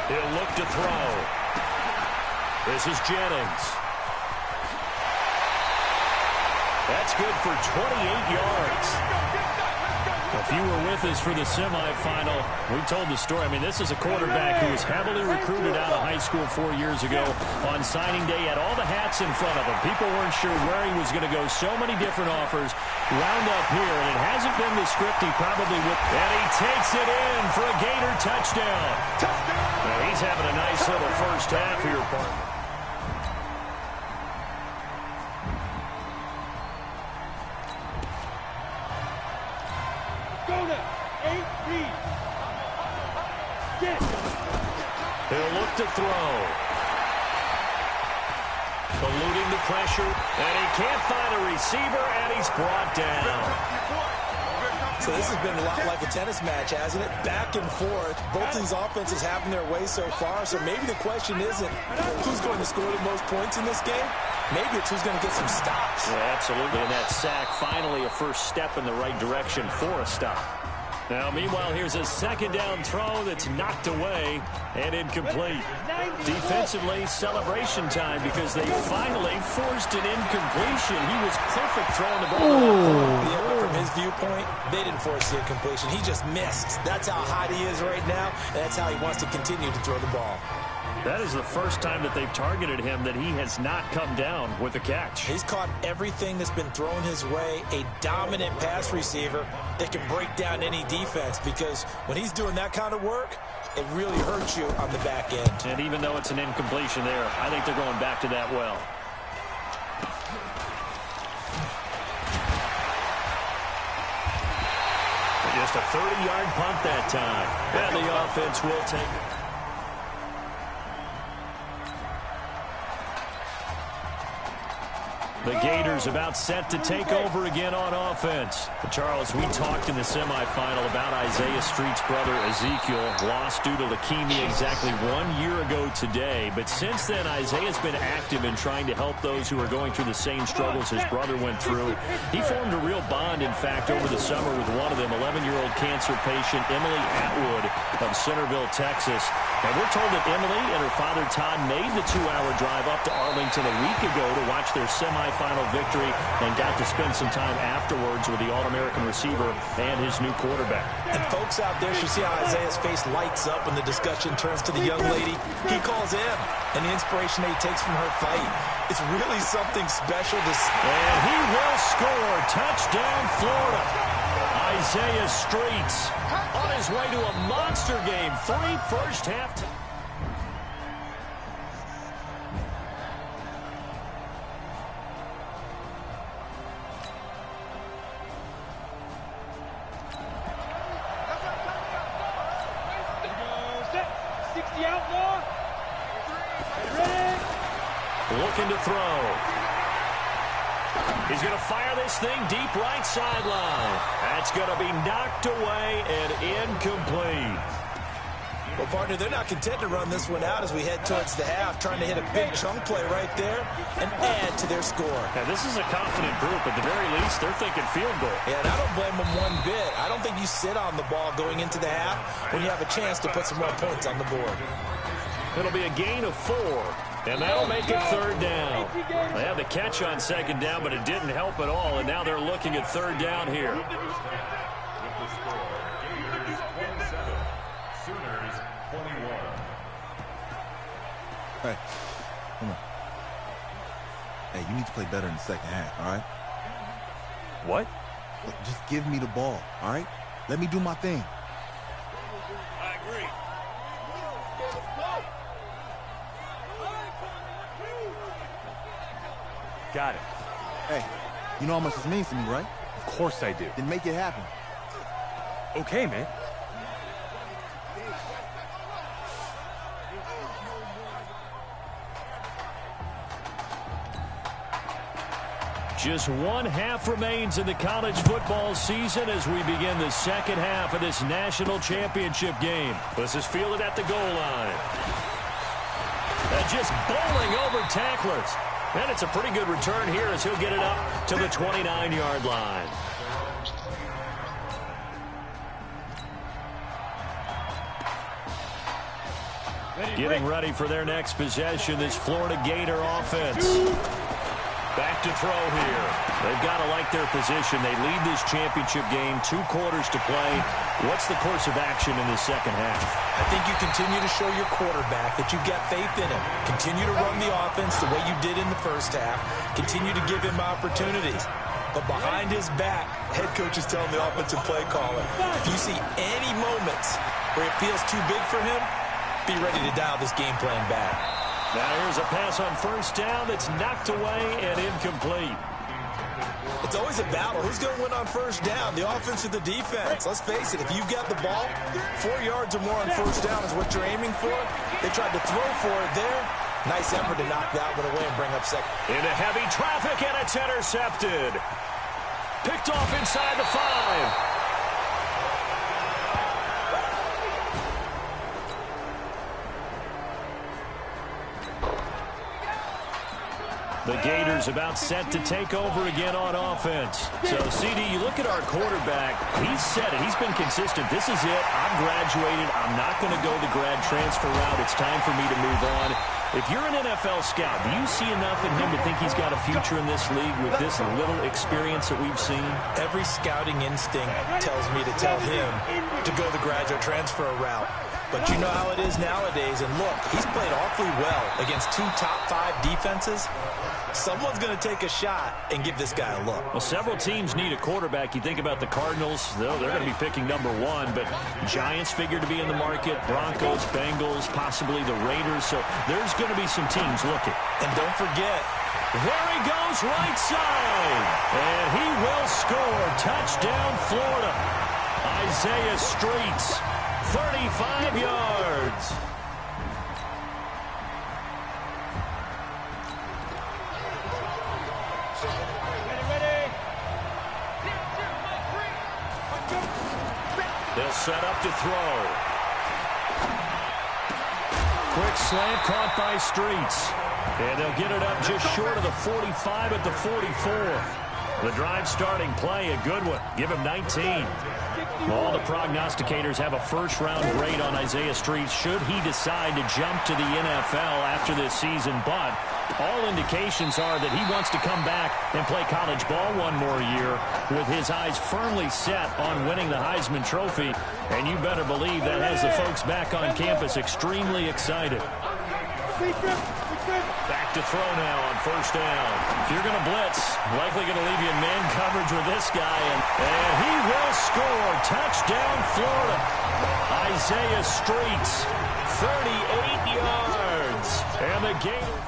He'll look to throw. This is Jennings. That's good for 28 yards. If you were with us for the semifinal, we told the story. I mean, this is a quarterback who was heavily recruited out of high school 4 years ago. On signing day, had all the hats in front of him. People weren't sure where he was going to go. So many different offers. Wound up here, and it hasn't been the script he probably would. And he takes it in for a Gator touchdown. Now, he's having a nice little first half here, partner. He'll look to throw. Eluding the pressure, and he can't find a receiver, and he's brought down. So this has been a lot like a tennis match, hasn't it? Back and forth. Both these offenses having their way so far, so maybe the question isn't who's going to score the most points in this game. Maybe it's who's going to get some stops. Yeah, absolutely, and that sack, finally a first step in the right direction for a stop. Now, meanwhile, here's a 2nd down throw that's knocked away and incomplete. Defensively, celebration time because they finally forced an incompletion. He was perfect throwing the ball. Yeah, but from his viewpoint, they didn't force the incompletion. He just missed. That's how hot he is right now, and that's how he wants to continue to throw the ball. That is the first time that they've targeted him that he has not come down with a catch. He's caught everything that's been thrown his way. A dominant pass receiver that can break down any defense, because when he's doing that kind of work, it really hurts you on the back end. And even though it's an incompletion there, I think they're going back to that well. Just a 30-yard punt that time. And the offense will take it. The Gators about set to take over again on offense. But Charles, we talked in the semifinal about Isaiah Street's brother Ezekiel, lost due to leukemia exactly 1 year ago today. But since then, Isaiah's been active in trying to help those who are going through the same struggles his brother went through. He formed a real bond, in fact, over the summer with one of them, 11-year-old cancer patient Emily Atwood of Centerville, Texas. And we're told that Emily and her father Todd made the 2-hour drive up to Arlington a week ago to watch their semifinal victory and got to spend some time afterwards with the All-American receiver and his new quarterback. And folks out there should see how Isaiah's face lights up when the discussion turns to the young lady he calls in, and the inspiration that he takes from her fight. It's really something special to see. And he will score. Touchdown, Florida. Isaiah Streets on his way to a monster game. 3 first half. Looking to throw. He's going to fire this thing deep right sideline. That's going to be knocked away and incomplete. Well, partner, they're not content to run this one out as we head towards the half, trying to hit a big chunk play right there and add to their score. Now, this is a confident group. At the very least, they're thinking field goal. Yeah, and I don't blame them one bit. I don't think you sit on the ball going into the half when you have a chance to put some more points on the board. It'll be a gain of 4. And that'll make it 3rd down. They had the catch on 2nd down, but it didn't help at all. And now they're looking at 3rd down here. Hey, come on. Hey, you need to play better in the second half, all right? What? Look, just give me the ball, all right? Let me do my thing. I agree. Got it. Hey, you know how much this means to me, right? Of course I do. Then make it happen. Okay, man. Just one half remains in the college football season as we begin the second half of this national championship game. This is fielded at the goal line. Just bowling over tacklers. And it's a pretty good return here as he'll get it up to the 29-yard line. Getting ready for their next possession, this Florida Gator offense. Back to throw here. They've got to like their position. They lead this championship game, 2 quarters to play. What's the course of action in the second half? I think you continue to show your quarterback that you've got faith in him. Continue to run the offense the way you did in the first half. Continue to give him opportunities. But behind his back, head coach is telling the offensive play caller, if you see any moments where it feels too big for him, be ready to dial this game plan back. Now here's a pass on first down that's knocked away and incomplete. It's always a battle. Who's going to win on first down, the offense or the defense? Let's face it, if you've got the ball, 4 yards or more on first down is what you're aiming for. They tried to throw for it there. Nice effort to knock that one away and bring up second. Into heavy traffic, and it's intercepted. Picked off inside the 5. The Gators about set to take over again on offense. So, CD, you look at our quarterback. He's said it. He's been consistent. This is it. I'm graduated. I'm not going to go the grad transfer route. It's time for me to move on. If you're an NFL scout, do you see enough in him to think he's got a future in this league with this little experience that we've seen? Every scouting instinct tells me to tell him to go the graduate transfer route. But you know how it is nowadays. And look, he's played awfully well against 2 top 5 defenses. Someone's going to take a shot and give this guy a look. Well, several teams need a quarterback. You think about the Cardinals, they're going to be picking number 1, but Giants figure to be in the market, Broncos, Bengals, possibly the Raiders. So there's going to be some teams looking. And don't forget, there he goes right side. And he will score. Touchdown, Florida. Isaiah Streets, 35 yards. They'll set up to throw. Quick slant caught by Streets. And they'll get it up just short of the 45 at the 44. The drive starting play, a good one. Give him 19. All the prognosticators have a first-round grade on Isaiah Streets should he decide to jump to the NFL after this season. But all indications are that he wants to come back and play college ball one more year with his eyes firmly set on winning the Heisman Trophy. And you better believe that has the folks back on campus extremely excited. Back to throw now on first down. If you're going to blitz, likely going to leave you in man coverage with this guy. And he will score. Touchdown, Florida. Isaiah Streets, 38 yards. And the Gators.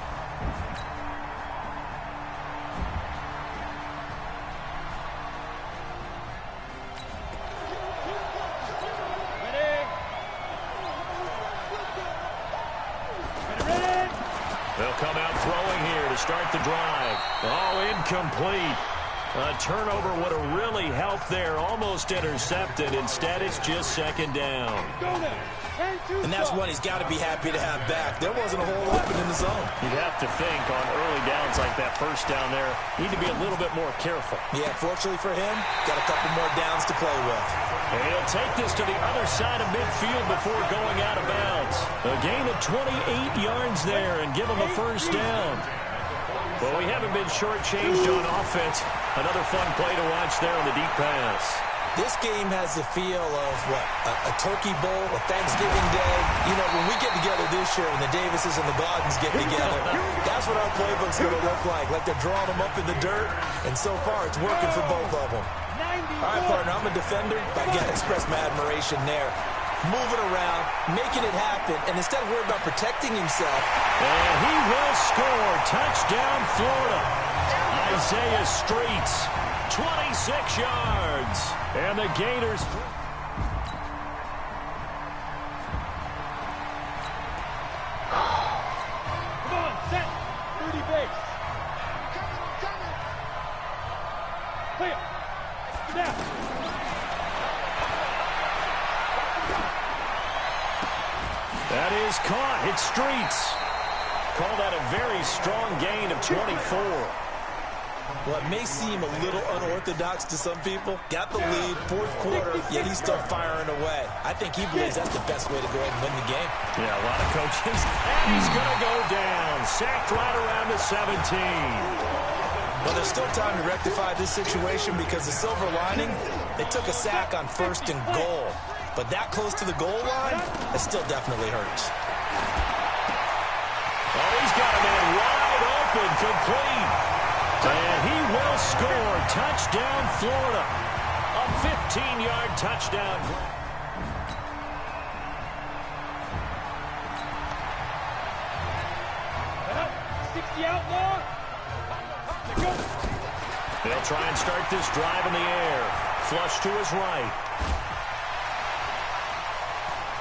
They'll come out throwing here to start the drive. Oh, incomplete. A turnover would have really helped there. Almost intercepted. Instead, it's just second down. And that's one he's got to be happy to have back. There wasn't a hole open in the zone. You'd have to think on early downs like that first down there, need to be a little bit more careful. Yeah, fortunately for him, got a couple more downs to play with. And he'll take this to the other side of midfield before going out of bounds. A gain of 28 yards there and give him a first down. Well, we haven't been shortchanged on offense. Another fun play to watch there on the deep pass. This game has the feel of, what, a turkey bowl, a Thanksgiving day. You know, when we get together this year, when the Davises and the Gaudens get together, that's what our playbook's going to look like they're drawing them up in the dirt, and so far it's working for both of them. All right, partner, I'm a defender, but I got to express my admiration there. Moving around, making it happen, and instead of worrying about protecting himself. And he will score. Touchdown, Florida. Isaiah Streets, 26 yards. And the Gators. Come on, set. Rudy Bates. Clear. Snap. That is caught. It's Streets. Call that a very strong gain of 24. Well, it may seem a little unorthodox to some people. Got the lead, fourth quarter, yet he's still firing away. I think he believes that's the best way to go ahead and win the game. Yeah, a lot of coaches. And he's going to go down. Sacked right around the 17. Well, there's still time to rectify this situation because the silver lining, they took a sack on 1st and goal. But that close to the goal line, it still definitely hurts. Oh, he's got a man wide open, complete. And he will score. Touchdown, Florida. A 15-yard touchdown. 60 outlaw. They'll try and start this drive in the air. Flush to his right.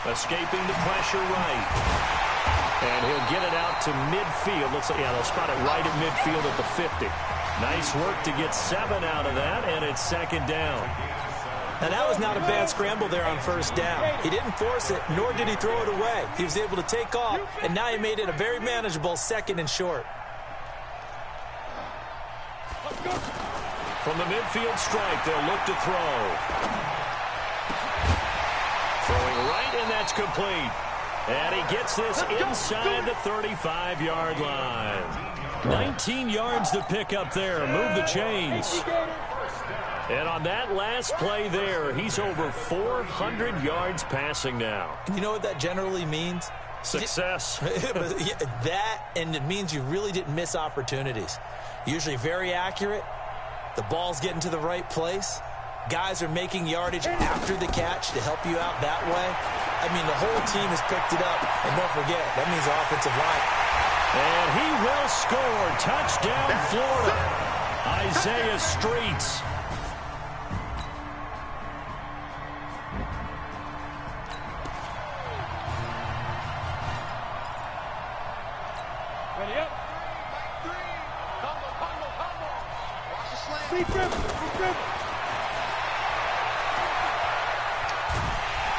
Escaping the pressure right. And he'll get it out to midfield. They'll spot it right at midfield at the 50. Nice work to get 7 out of that, and it's 2nd down. And that was not a bad scramble there on 1st down. He didn't force it, nor did he throw it away. He was able to take off, and now he made it a very manageable 2nd and short. From the midfield strike, they'll look to throw. Throwing right, and that's complete. And he gets this inside the 35-yard line. 19 yards to pick up there. Move the chains. And on that last play there, he's over 400 yards passing now. You know what that generally means? Success. That, and it means you really didn't miss opportunities. Usually very accurate. The ball's getting to the right place. Guys are making yardage after the catch to help you out that way. I mean, the whole team has picked it up. And don't forget, that means the offensive line. And he will score. Touchdown, Florida. Isaiah Streets. Ready up. Watch the slant. Deep grip.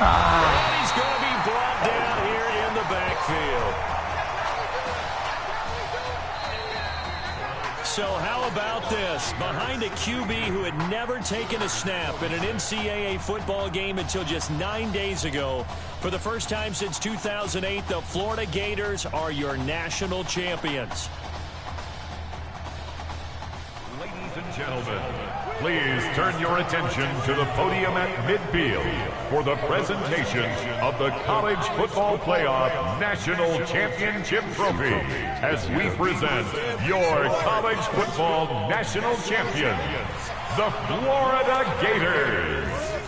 And he's going to be brought down here in the backfield. So how about this? Behind a QB who had never taken a snap in an NCAA football game until just 9 days ago. For the first time since 2008, the Florida Gators are your national champions. Ladies and gentlemen, please turn your attention to the podium at midfield for the presentation of the College Football Playoff National Championship Trophy as we present your college football national champions, the Florida Gators.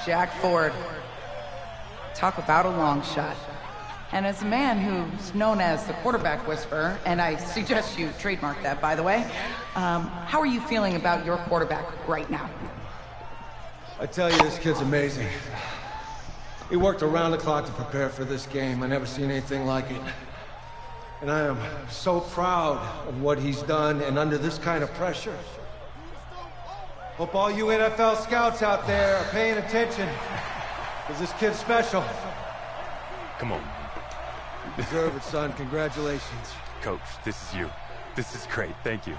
Jack Ford. Talk about a long shot. And as a man who's known as the quarterback whisperer, and I suggest you trademark that, by the way, how are you feeling about your quarterback right now? I tell you, this kid's amazing. He worked around the clock to prepare for this game. I never seen anything like it. And I am so proud of what he's done, and under this kind of pressure. Hope all you NFL scouts out there are paying attention, because this kid's special. Come on. You deserve it, son. Congratulations. Coach, this is you. This is great. Thank you.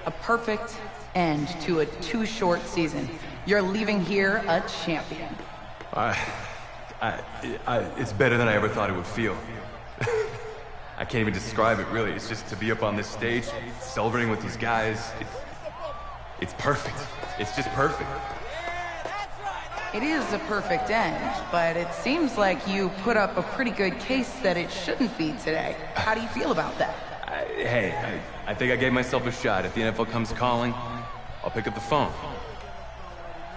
A perfect end to a too short season. You're leaving here a champion. It's better than I ever thought it would feel. I can't even describe it, really. It's just to be up on this stage, celebrating with these guys. It's perfect. It's just perfect. It is a perfect end, but it seems like you put up a pretty good case that it shouldn't be today. How do you feel about that? I think I gave myself a shot. If the NFL comes calling, I'll pick up the phone.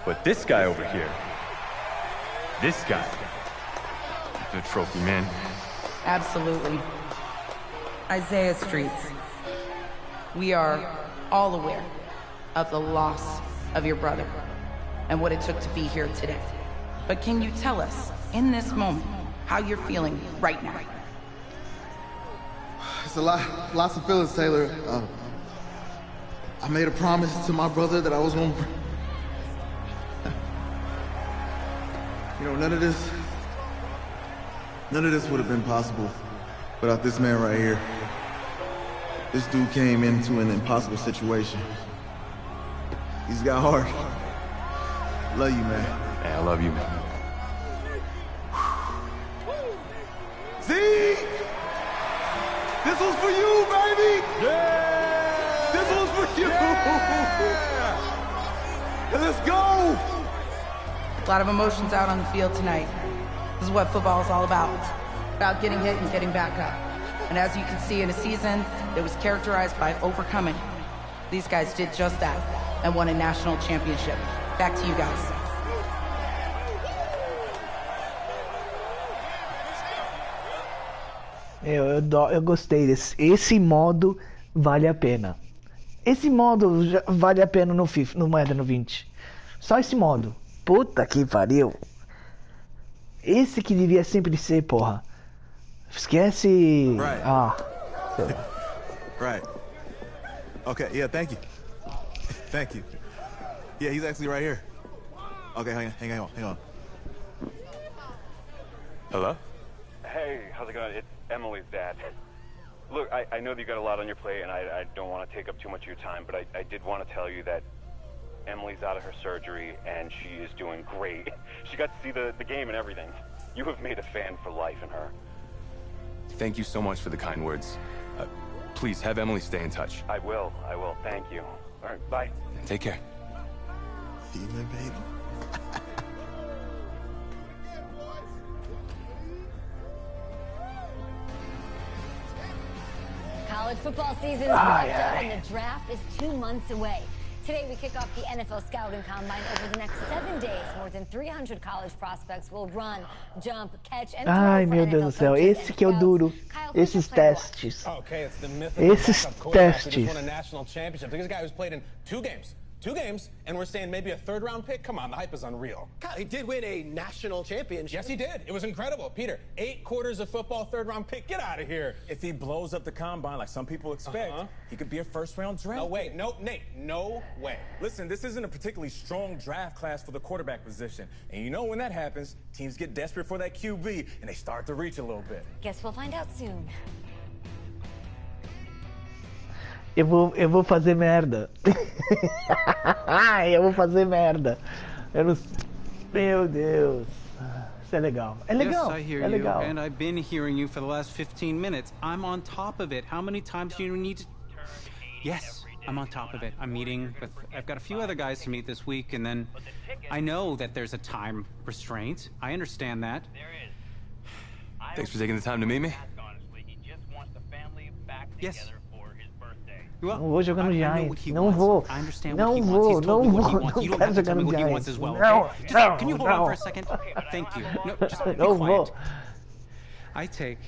But this guy over here, this guy, he's a trophy, man. Absolutely. Isaiah Streets, we are all aware of the loss of your brother and what it took to be here today. But can you tell us, in this moment, how you're feeling right now? It's lots of feelings, Taylor. I made a promise to my brother that I was gonna... You know, none of this would have been possible without this man right here. This dude came into an impossible situation. He's got heart. Love you, man. Hey, I love you, man. Zeke! This was for you, baby! Yeah! This was for you! Yeah! Let's go! A lot of emotions out on the field tonight. This is what football is all about. About getting hit and getting back up. And as you can see, in a season that was characterized by overcoming, these guys did just that and won a national championship. Back to you guys. Eu gostei desse. Esse modo vale a pena. Esse modo vale a pena no FIFA, no Madden 20. Só esse modo. Puta que pariu. Esse que devia sempre ser, porra. Esquece. Right. Ah. Right. Okay, yeah, thank you. Thank you. Yeah, he's actually right here. Okay, hang on. Hello? Hey, how's it going? It's Emily's dad. Look, I know that you got a lot on your plate, and I don't want to take up too much of your time, but I did want to tell you that Emily's out of her surgery, and she is doing great. She got to see the game and everything. You have made a fan for life in her. Thank you so much for the kind words. Please, have Emily stay in touch. I will. Thank you. All right, bye. Take care. Demon baby. College football season is wrapped up and the draft is 2 months away. Today we kick off the NFL Scouting Combine. Over the next 7 days, more than 300 college prospects will run, jump, catch, and Ai, meu Deus do céu, esse que é o duro. Esses testes. Esses testes. Won a national championship. This guy who's played in 2 games. 2 games, and we're saying maybe a 3rd-round pick? Come on, the hype is unreal. God, he did win a national championship. Yes, he did. It was incredible. Peter, 8 quarters of football, 3rd-round pick. Get out of here. If he blows up the combine like some people expect, he could be a 1st-round draft. No way. No, Nate, no way. Listen, this isn't a particularly strong draft class for the quarterback position. And you know when that happens, teams get desperate for that QB, and they start to reach a little bit. Guess we'll find out soon. Eu vou fazer merda. Eu vou fazer merda. Meu Deus. Isso é legal. É legal. Yes, I hear you, and I've been hearing you for the last 15 minutes. I'm on top of it. How many times do you need to... Yes, I'm on top of it. I'm meeting with... I've got a few other guys to meet this week, and then I know that there's a time restraint. I understand that. Thanks for taking the time to meet me. Yes. Não vou jogar no Giants. Não vou. Não vou. Não quero jogar no Giants. Não. Can you hold on for a second? Thank you. No, just be quiet. I take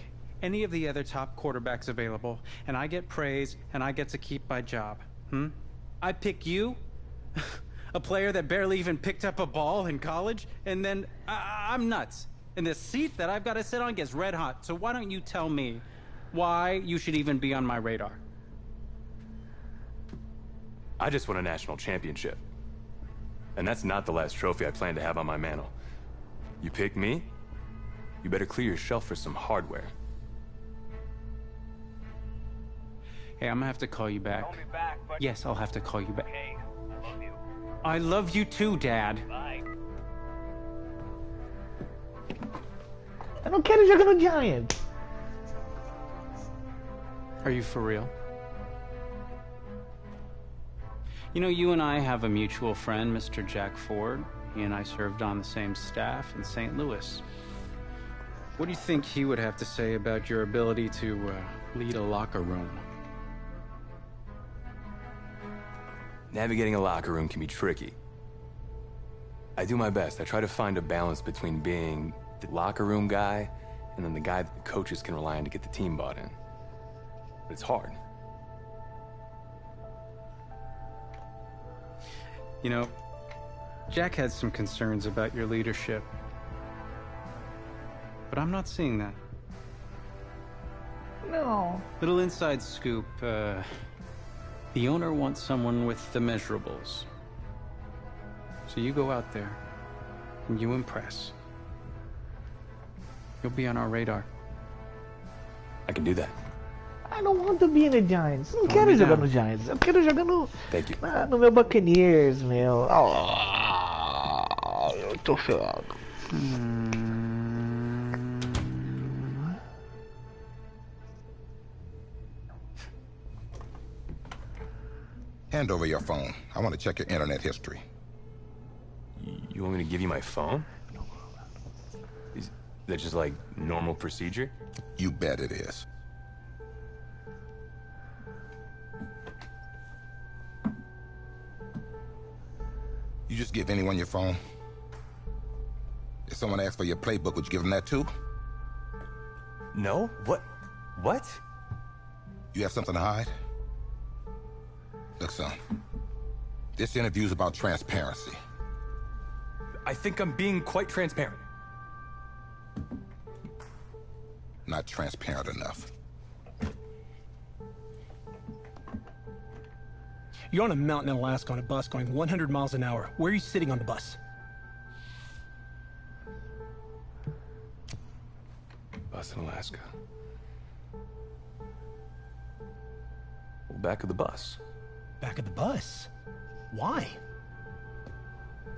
any of the other top quarterbacks available, and I get praise, and I get to keep my job. I pick you, a player that barely even picked up a ball in college, and then I'm nuts. And the seat that I've got to sit on gets red hot. So why don't you tell me why you should even be on my radar? I just won a national championship. And that's not the last trophy I plan to have on my mantle. You pick me, you better clear your shelf for some hardware. Hey, I'm gonna have to call you back. Yes, I'll have to call you back. I love you too, Dad. Eu não quero jogar no Giants. Are you for real? You know, you and I have a mutual friend, Mr. Jack Ford. He and I served on the same staff in St. Louis. What do you think he would have to say about your ability to lead a locker room? Navigating a locker room can be tricky. I do my best. I try to find a balance between being the locker room guy and then the guy that the coaches can rely on to get the team bought in. But it's hard. You know, Jack had some concerns about your leadership. But I'm not seeing that. No. Little inside scoop, the owner wants someone with the measurables. So you go out there, and you impress. You'll be on our radar. I can do that. I don't want to be in the Giants. Não quero jogar no Giants. Eu quero jogar no... Thank you. No meu Buccaneers, meu. Eu tô ferrado. Hand over your phone. I want to check your internet history. You want me to give you my phone? Is that just like normal procedure? You bet it is. You just give anyone your phone? If someone asks for your playbook, would you give them that too? No? What? You have something to hide? Look, son. This interview's about transparency. I think I'm being quite transparent. Not transparent enough. You're on a mountain in Alaska on a bus going 100 miles an hour. Where are you sitting on the bus? Bus in Alaska. Well, back of the bus. Back of the bus? Why?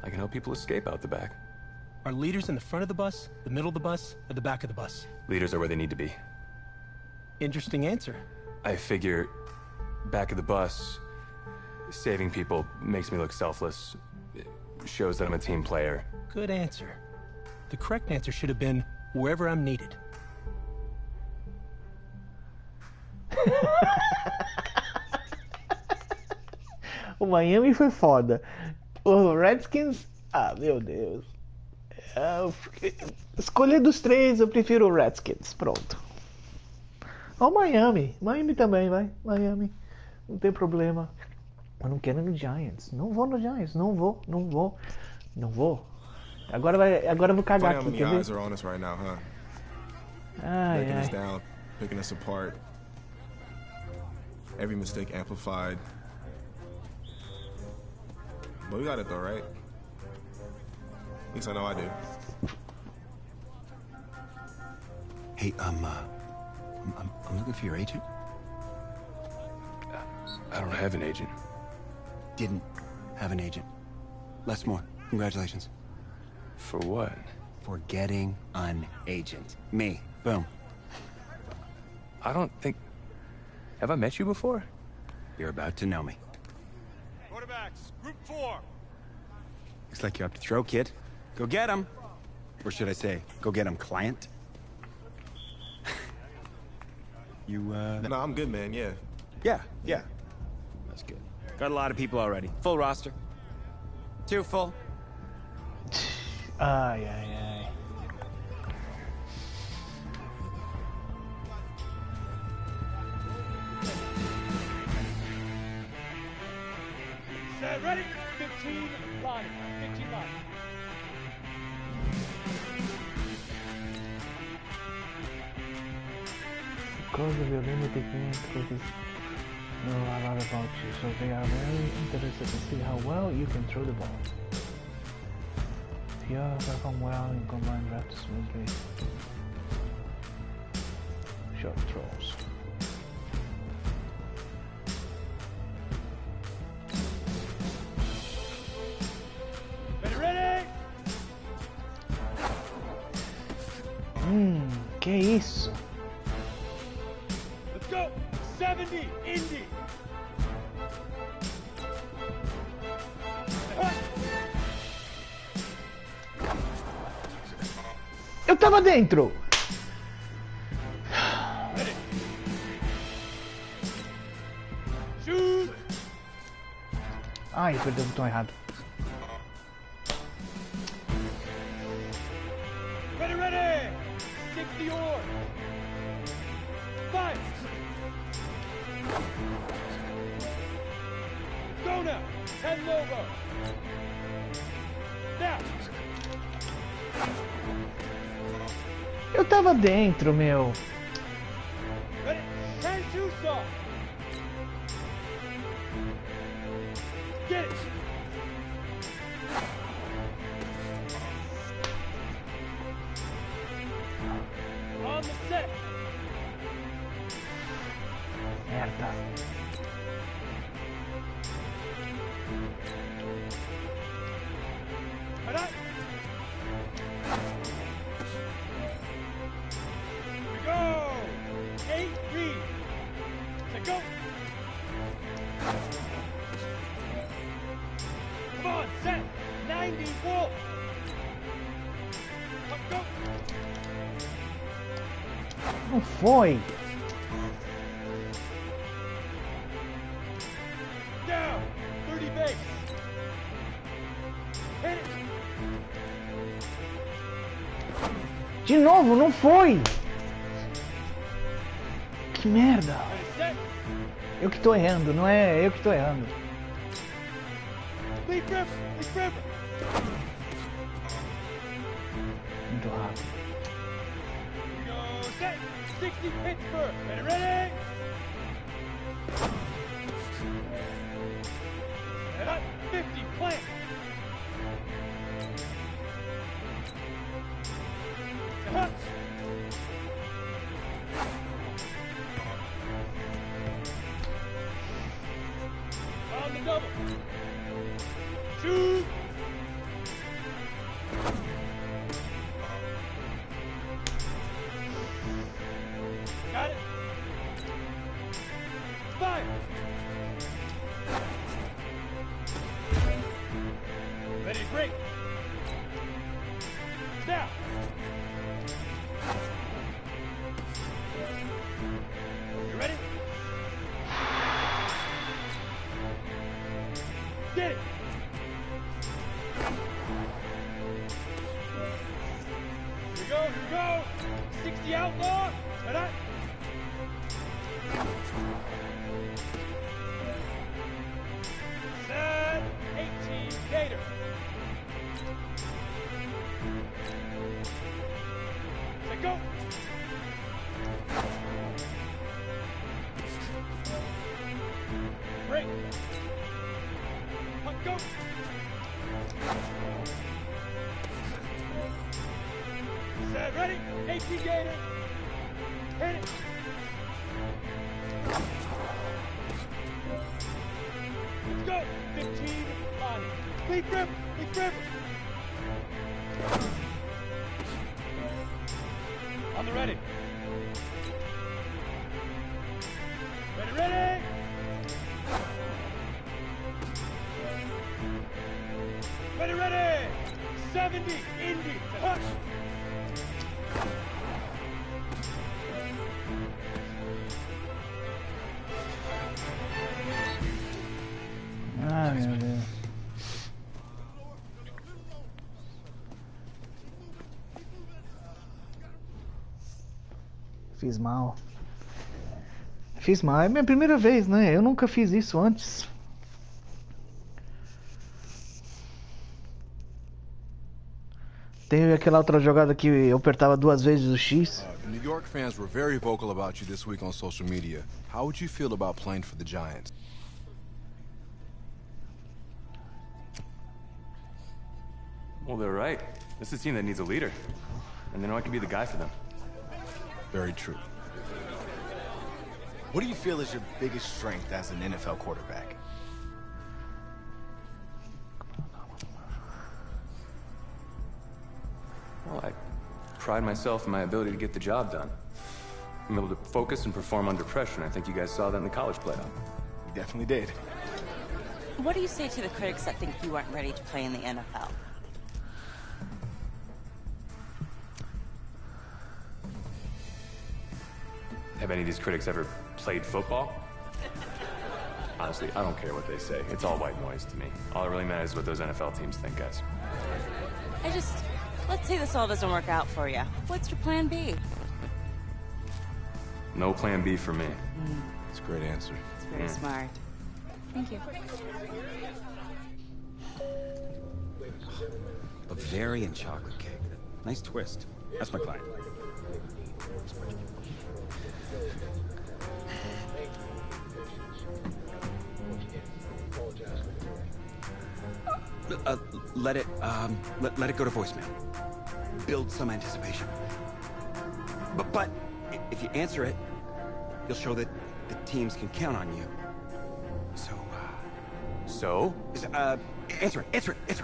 I can help people escape out the back. Are leaders in the front of the bus, the middle of the bus, or the back of the bus? Leaders are where they need to be. Interesting answer. I figure back of the bus, saving people makes me look selfless. It shows that I'm a team player. Good answer. The correct answer should have been wherever I'm needed. O Miami foi foda. O Redskins, meu Deus. Escolher dos três, eu prefiro o Redskins. Pronto. Ou Miami. Miami também, vai. Miami. Não tem problema. Eu não quero ir no Giants. Não vou no Giants. Não vou. Agora eu vou cagar aqui, quer ver? Eyes are on us right now, huh? Breaking us down, picking us apart. Every mistake amplified. But we got it though, right? At least I know I do. Hey, I'm looking for your agent. I don't have an agent. Didn't have an agent. Les Moore, congratulations. For what? For getting an agent. Me. Boom. I don't think... Have I met you before? You're about to know me. Quarterbacks, group 4. Looks like you're up to throw, kid. Go get him. Or should I say, go get him, client? You, No, I'm good, man, yeah. Yeah. That's good. Got a lot of people already. Full roster. 2 full. Ai. Set, ready? 15 line. 15 line. Because of your limited difficulties, know a lot about you, so they are very interested to see how well you can throw the ball. If you perform well in combine reps smoothly, short throws. Ready? Que isso? Let's go. 70, Indy. Eu tava dentro! Ai, perdeu o botão errado. Ready, ready! 60 or 5. Let's go now. 10 logo. Now. Eu tava dentro, meu. Ready? 10 2 soft. Get it. On the set. Merda. All right. Here we go. 8 read. Set go. Come on, set. 90 wolf. Let's go. Não foi. Down. 30 base. Hit it. De novo, não foi. Que merda. Eu que tô errando, não é eu que tô errando. Lead river. Lead river. Muito rápido. Here we go. Set. 60 Pittsburgh. Ready, ready. Set up. 50 plant. Set up. On the double. Shoot. Got it. 5. Ready to break. Now. You ready? Get it. Here we go, here we go. 60 outlaw. Ta-da. Set. 18 Gator. Set go. Break. Puck go. Set ready. 18 Gator. Hit it. Let's go. 15 Lonnie. Lead river. Lead river. On the ready. Ready, ready. Ready, ready. 70 Indy. Hush. Ai, meu Deus. Fiz mal. Fiz mal. É minha primeira vez, né? Eu nunca fiz isso antes. Teve aquela outra jogada que eu apertava 2 vezes o X. New York fans were very vocal about you this week on social media. How would you feel about playing for the Giants? Well, they're right. This is a team that needs a leader. And they know I can be the guy for them. Very true. What do you feel is your biggest strength as an NFL quarterback? Well, I pride myself in my ability to get the job done. I'm able to focus and perform under pressure, and I think you guys saw that in the college playoff. You definitely did. What do you say to the critics that think you aren't ready to play in the NFL? Have any of these critics ever played football? Honestly, I don't care what they say. It's all white noise to me. All that really matters is what those NFL teams think, guys. Let's say this all doesn't work out for you. What's your plan B? No plan B for me. That's a great answer. It's very smart. Thank you. Bavarian chocolate cake. Nice twist. That's my client. Let it go to voicemail. Build some anticipation. But if you answer it, you'll show that the teams can count on you. So? Answer it.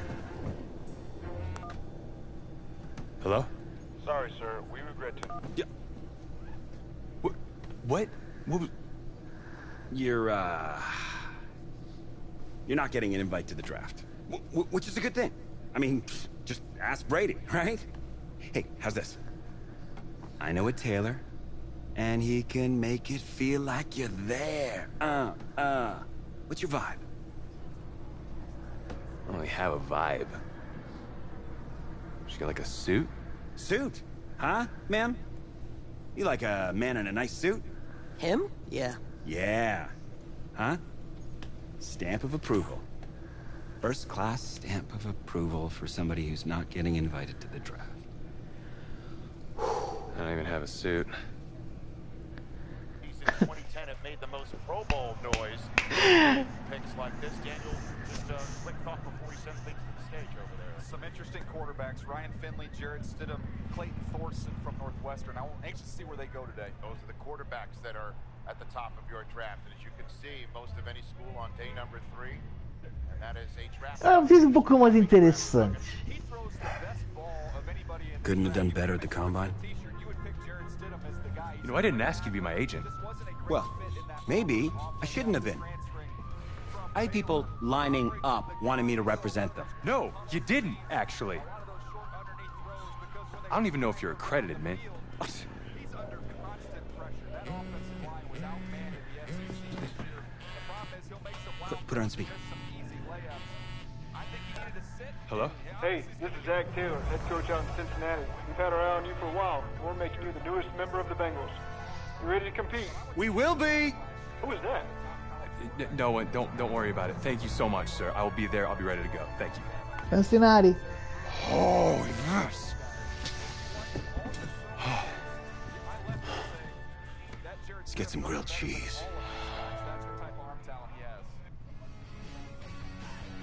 Hello? Sorry, sir. We regret to... Yeah. What? What was... You're not getting an invite to the draft. Which is a good thing. I mean, just ask Brady, right? Hey, how's this? I know a tailor, and he can make it feel like you're there. What's your vibe? I don't really have a vibe. She got like a suit? Suit? Huh, ma'am? You like a man in a nice suit? Him? Yeah. Yeah. Huh? Stamp of approval. First class stamp of approval for somebody who's not getting invited to the draft. I don't even have a suit. Since 2010 have made the most Pro Bowl noise. Picks like this, Daniel, just a quick thought before we send things to the stage over there. Some interesting quarterbacks, Ryan Finley, Jarrett Stidham, Clayton Thorson from Northwestern. I'm anxious to see where they go today. Those are the quarterbacks that are at the top of your draft. And as you can see, most of any school on day number 3, and that is a draft. Eu fiz pouco mais interessante. Couldn't have done better at the combine. You know, I didn't ask you to be my agent. Well, maybe I shouldn't have been. I had people lining up wanting me to represent them. No, you didn't, actually. I don't even know if you're accredited, man. Put her on speaker. Hello? Hey, this is Zach Taylor, head coach out in Cincinnati. We've had our eye on you for a while. We're making you the newest member of the Bengals. You ready to compete? We will be! Who is that? No, don't worry about it. Thank you so much, sir. I will be there. I'll be ready to go. Thank you. Cincinnati. Oh, yes. Let's get some grilled cheese.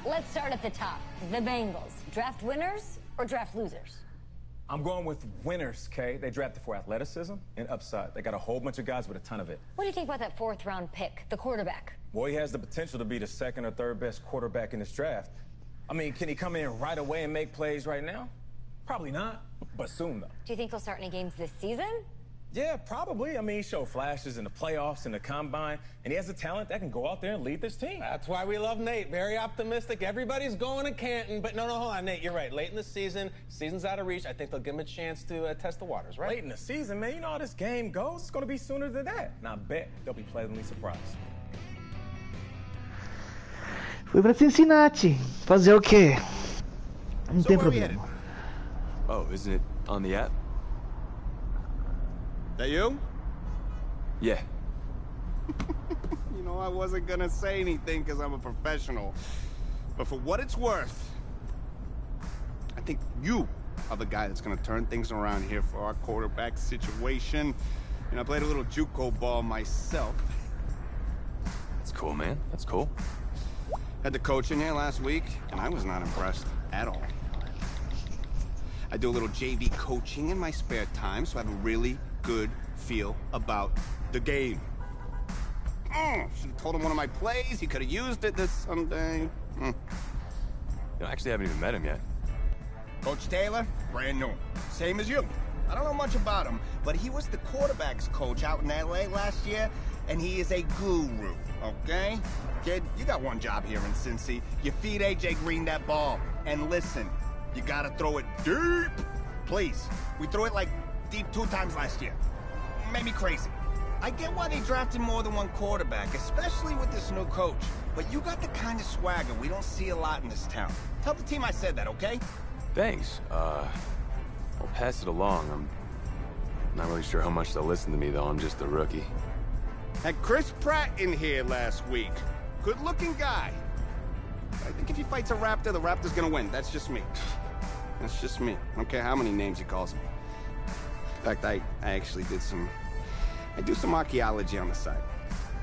Let's start at the top. The Bengals. Draft winners or draft losers? I'm going with winners, Kay. They drafted for athleticism and upside. They got a whole bunch of guys with a ton of it. What do you think about that 4th-round pick, the quarterback? Well, he has the potential to be the 2nd or 3rd best quarterback in this draft. I mean, can he come in right away and make plays right now? Probably not, but soon, though. Do you think he'll start any games this season? Yeah, probably. I mean, he showed flashes in the playoffs and the combine, and he has the talent that can go out there and lead this team. That's why we love Nate. Very optimistic. Everybody's going to Canton, but no, hold on, Nate. You're right. Late in the season's out of reach. I think they'll give him a chance to test the waters, right? Late in the season, man. You know how this game goes. It's going to be sooner than that. And I bet they'll be pleasantly surprised. Fui pra Cincinnati. Fazer o quê? Não tem problema. Oh, isn't it on the app? That you? Yeah. You know, I wasn't gonna say anything because I'm a professional. But for what it's worth, I think you are the guy that's gonna turn things around here for our quarterback situation. And I played a little JUCO ball myself. That's cool, man. That's cool. Had the coach in here last week, and I was not impressed at all. I do a little JV coaching in my spare time, so I have a really good feel about the game. Should have told him one of my plays. He could have used it this Sunday. You know, I actually haven't even met him yet. Coach Taylor, brand new. Same as you. I don't know much about him, but he was the quarterback's coach out in LA last year, and he is a guru, okay? Kid, you got one job here in Cincy. You feed AJ Green that ball. And listen, you gotta throw it deep. Please. We threw it like deep 2 times last year. Made me crazy. I get why they drafted more than one quarterback, especially with this new coach. But you got the kind of swagger we don't see a lot in this town. Tell the team I said that, okay? Thanks. I'll pass it along. I'm not really sure how much they'll listen to me, though. I'm just a rookie. Had Chris Pratt in here last week. Good-looking guy. I think if he fights a raptor, the raptor's gonna win. That's just me. That's just me. I don't care how many names he calls me. In fact, I actually did some... I do some archaeology on the side.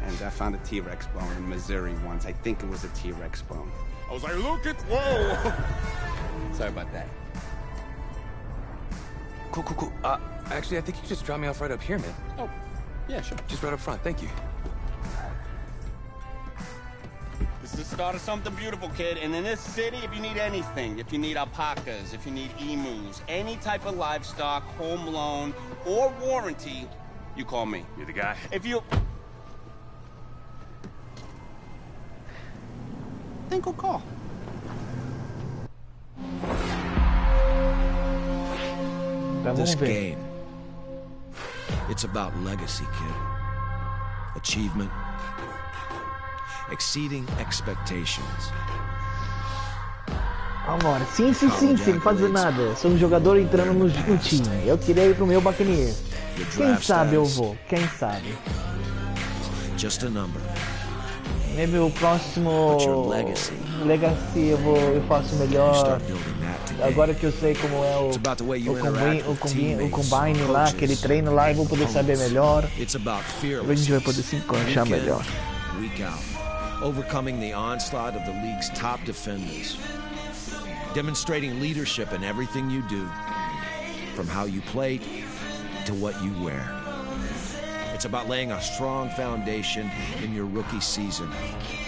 And I found a T-Rex bone in Missouri once. I think it was a T-Rex bone. I was like, look at... Whoa! Sorry about that. Cool. Actually, I think you just dropped me off right up here, man. Oh, yeah, sure. Just right up front. Thank you. This is the start of something beautiful, kid. And in this city, if you need anything, if you need alpacas, if you need emus, any type of livestock, home loan, or warranty, you call me. You're the guy? If you... Then go call. This game, it's about legacy, kid. Achievement. Exceeding expectations. Agora, sim, sem fazer nada. Sou um jogador entrando no time. Eu queria ir pro meu Buccaneers. Quem sabe eu vou, quem sabe. Just a number. Maybe o próximo Legacy eu faço melhor. Agora que eu sei como é o combine lá, aquele treino lá, eu vou poder saber melhor. A gente vai poder se encaixar melhor. Week out, overcoming the onslaught of the league's top defenders, demonstrating leadership in everything you do, from how you play to what you wear. It's about laying a strong foundation in your rookie season,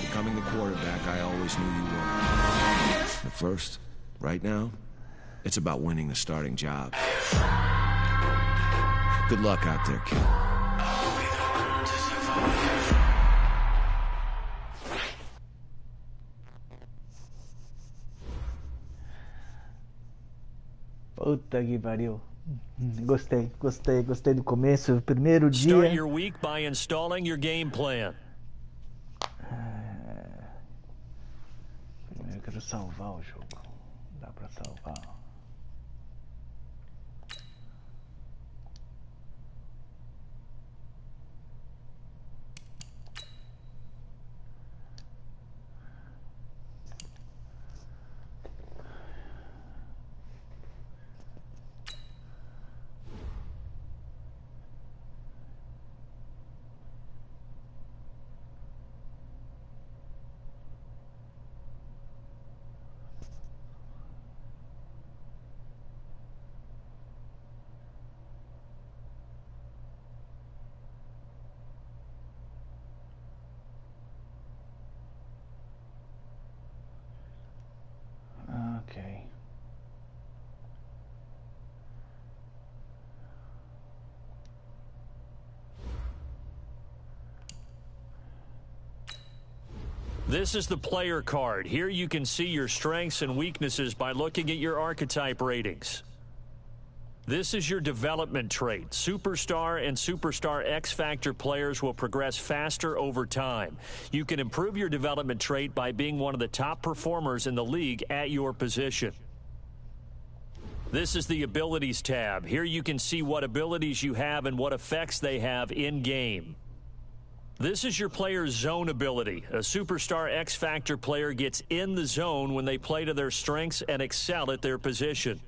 becoming the quarterback I always knew you were. But first, right now, it's about winning the starting job. Good luck out there, kid. Puta que pariu. Gostei do começo, primeiro dia. Start your week by installing your game plan. Primeiro eu quero salvar o jogo. Dá pra salvar. Okay. This is the player card. Here you can see your strengths and weaknesses by looking at your archetype ratings. This is your development trait. Superstar and Superstar X-Factor players will progress faster over time. You can improve your development trait by being one of the top performers in the league at your position. This is the Abilities tab. Here you can see what abilities you have and what effects they have in-game. This is your player's zone ability. A Superstar X-Factor player gets in the zone when they play to their strengths and excel at their position.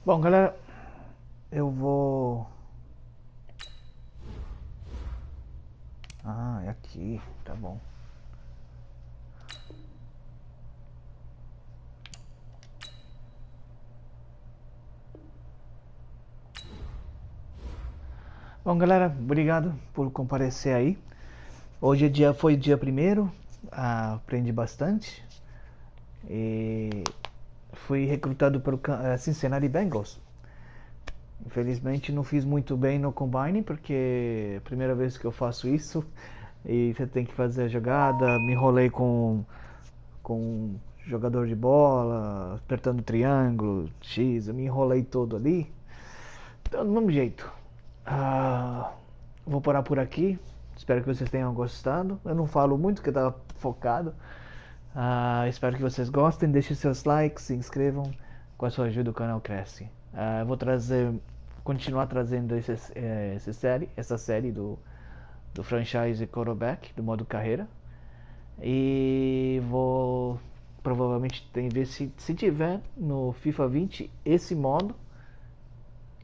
Bom, galera, eu vou é aqui, tá bom. Bom, galera, obrigado por comparecer aí. Hoje foi dia 1º, aprendi bastante. E fui recrutado pelo Cincinnati Bengals. Infelizmente não fiz muito bem no Combine, porque é a primeira vez que eu faço isso. E você tem que fazer a jogada, me enrolei com jogador de bola, apertando triângulo, X, eu me enrolei todo ali. Então, do mesmo jeito. Vou parar por aqui. Espero que vocês tenham gostado. Eu não falo muito porque eu estava focado. Espero que vocês gostem. Deixem seus likes, se inscrevam. Com a sua ajuda o canal cresce. Eu vou continuar trazendo essa série do franchise quarterback, do modo carreira. E vou provavelmente ver se tiver no FIFA 20 esse modo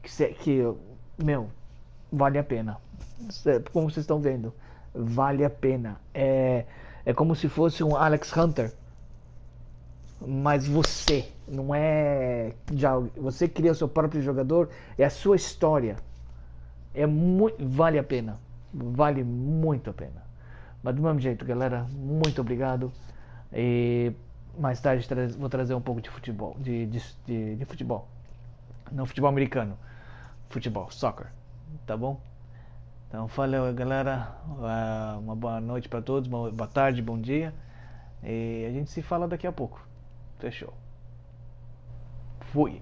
que vale a pena. Como vocês estão vendo, vale a pena. É como se fosse um Alex Hunter, mas você não é você cria o seu próprio jogador, é a sua história. Vale a pena, vale muito a pena. Mas do mesmo jeito, galera, muito obrigado. E mais tarde vou trazer um pouco de futebol, de futebol, não futebol americano, futebol, soccer, tá bom? Então, valeu, galera. Uma boa noite para todos, uma boa tarde, bom dia. E a gente se fala daqui a pouco. Fechou. Fui.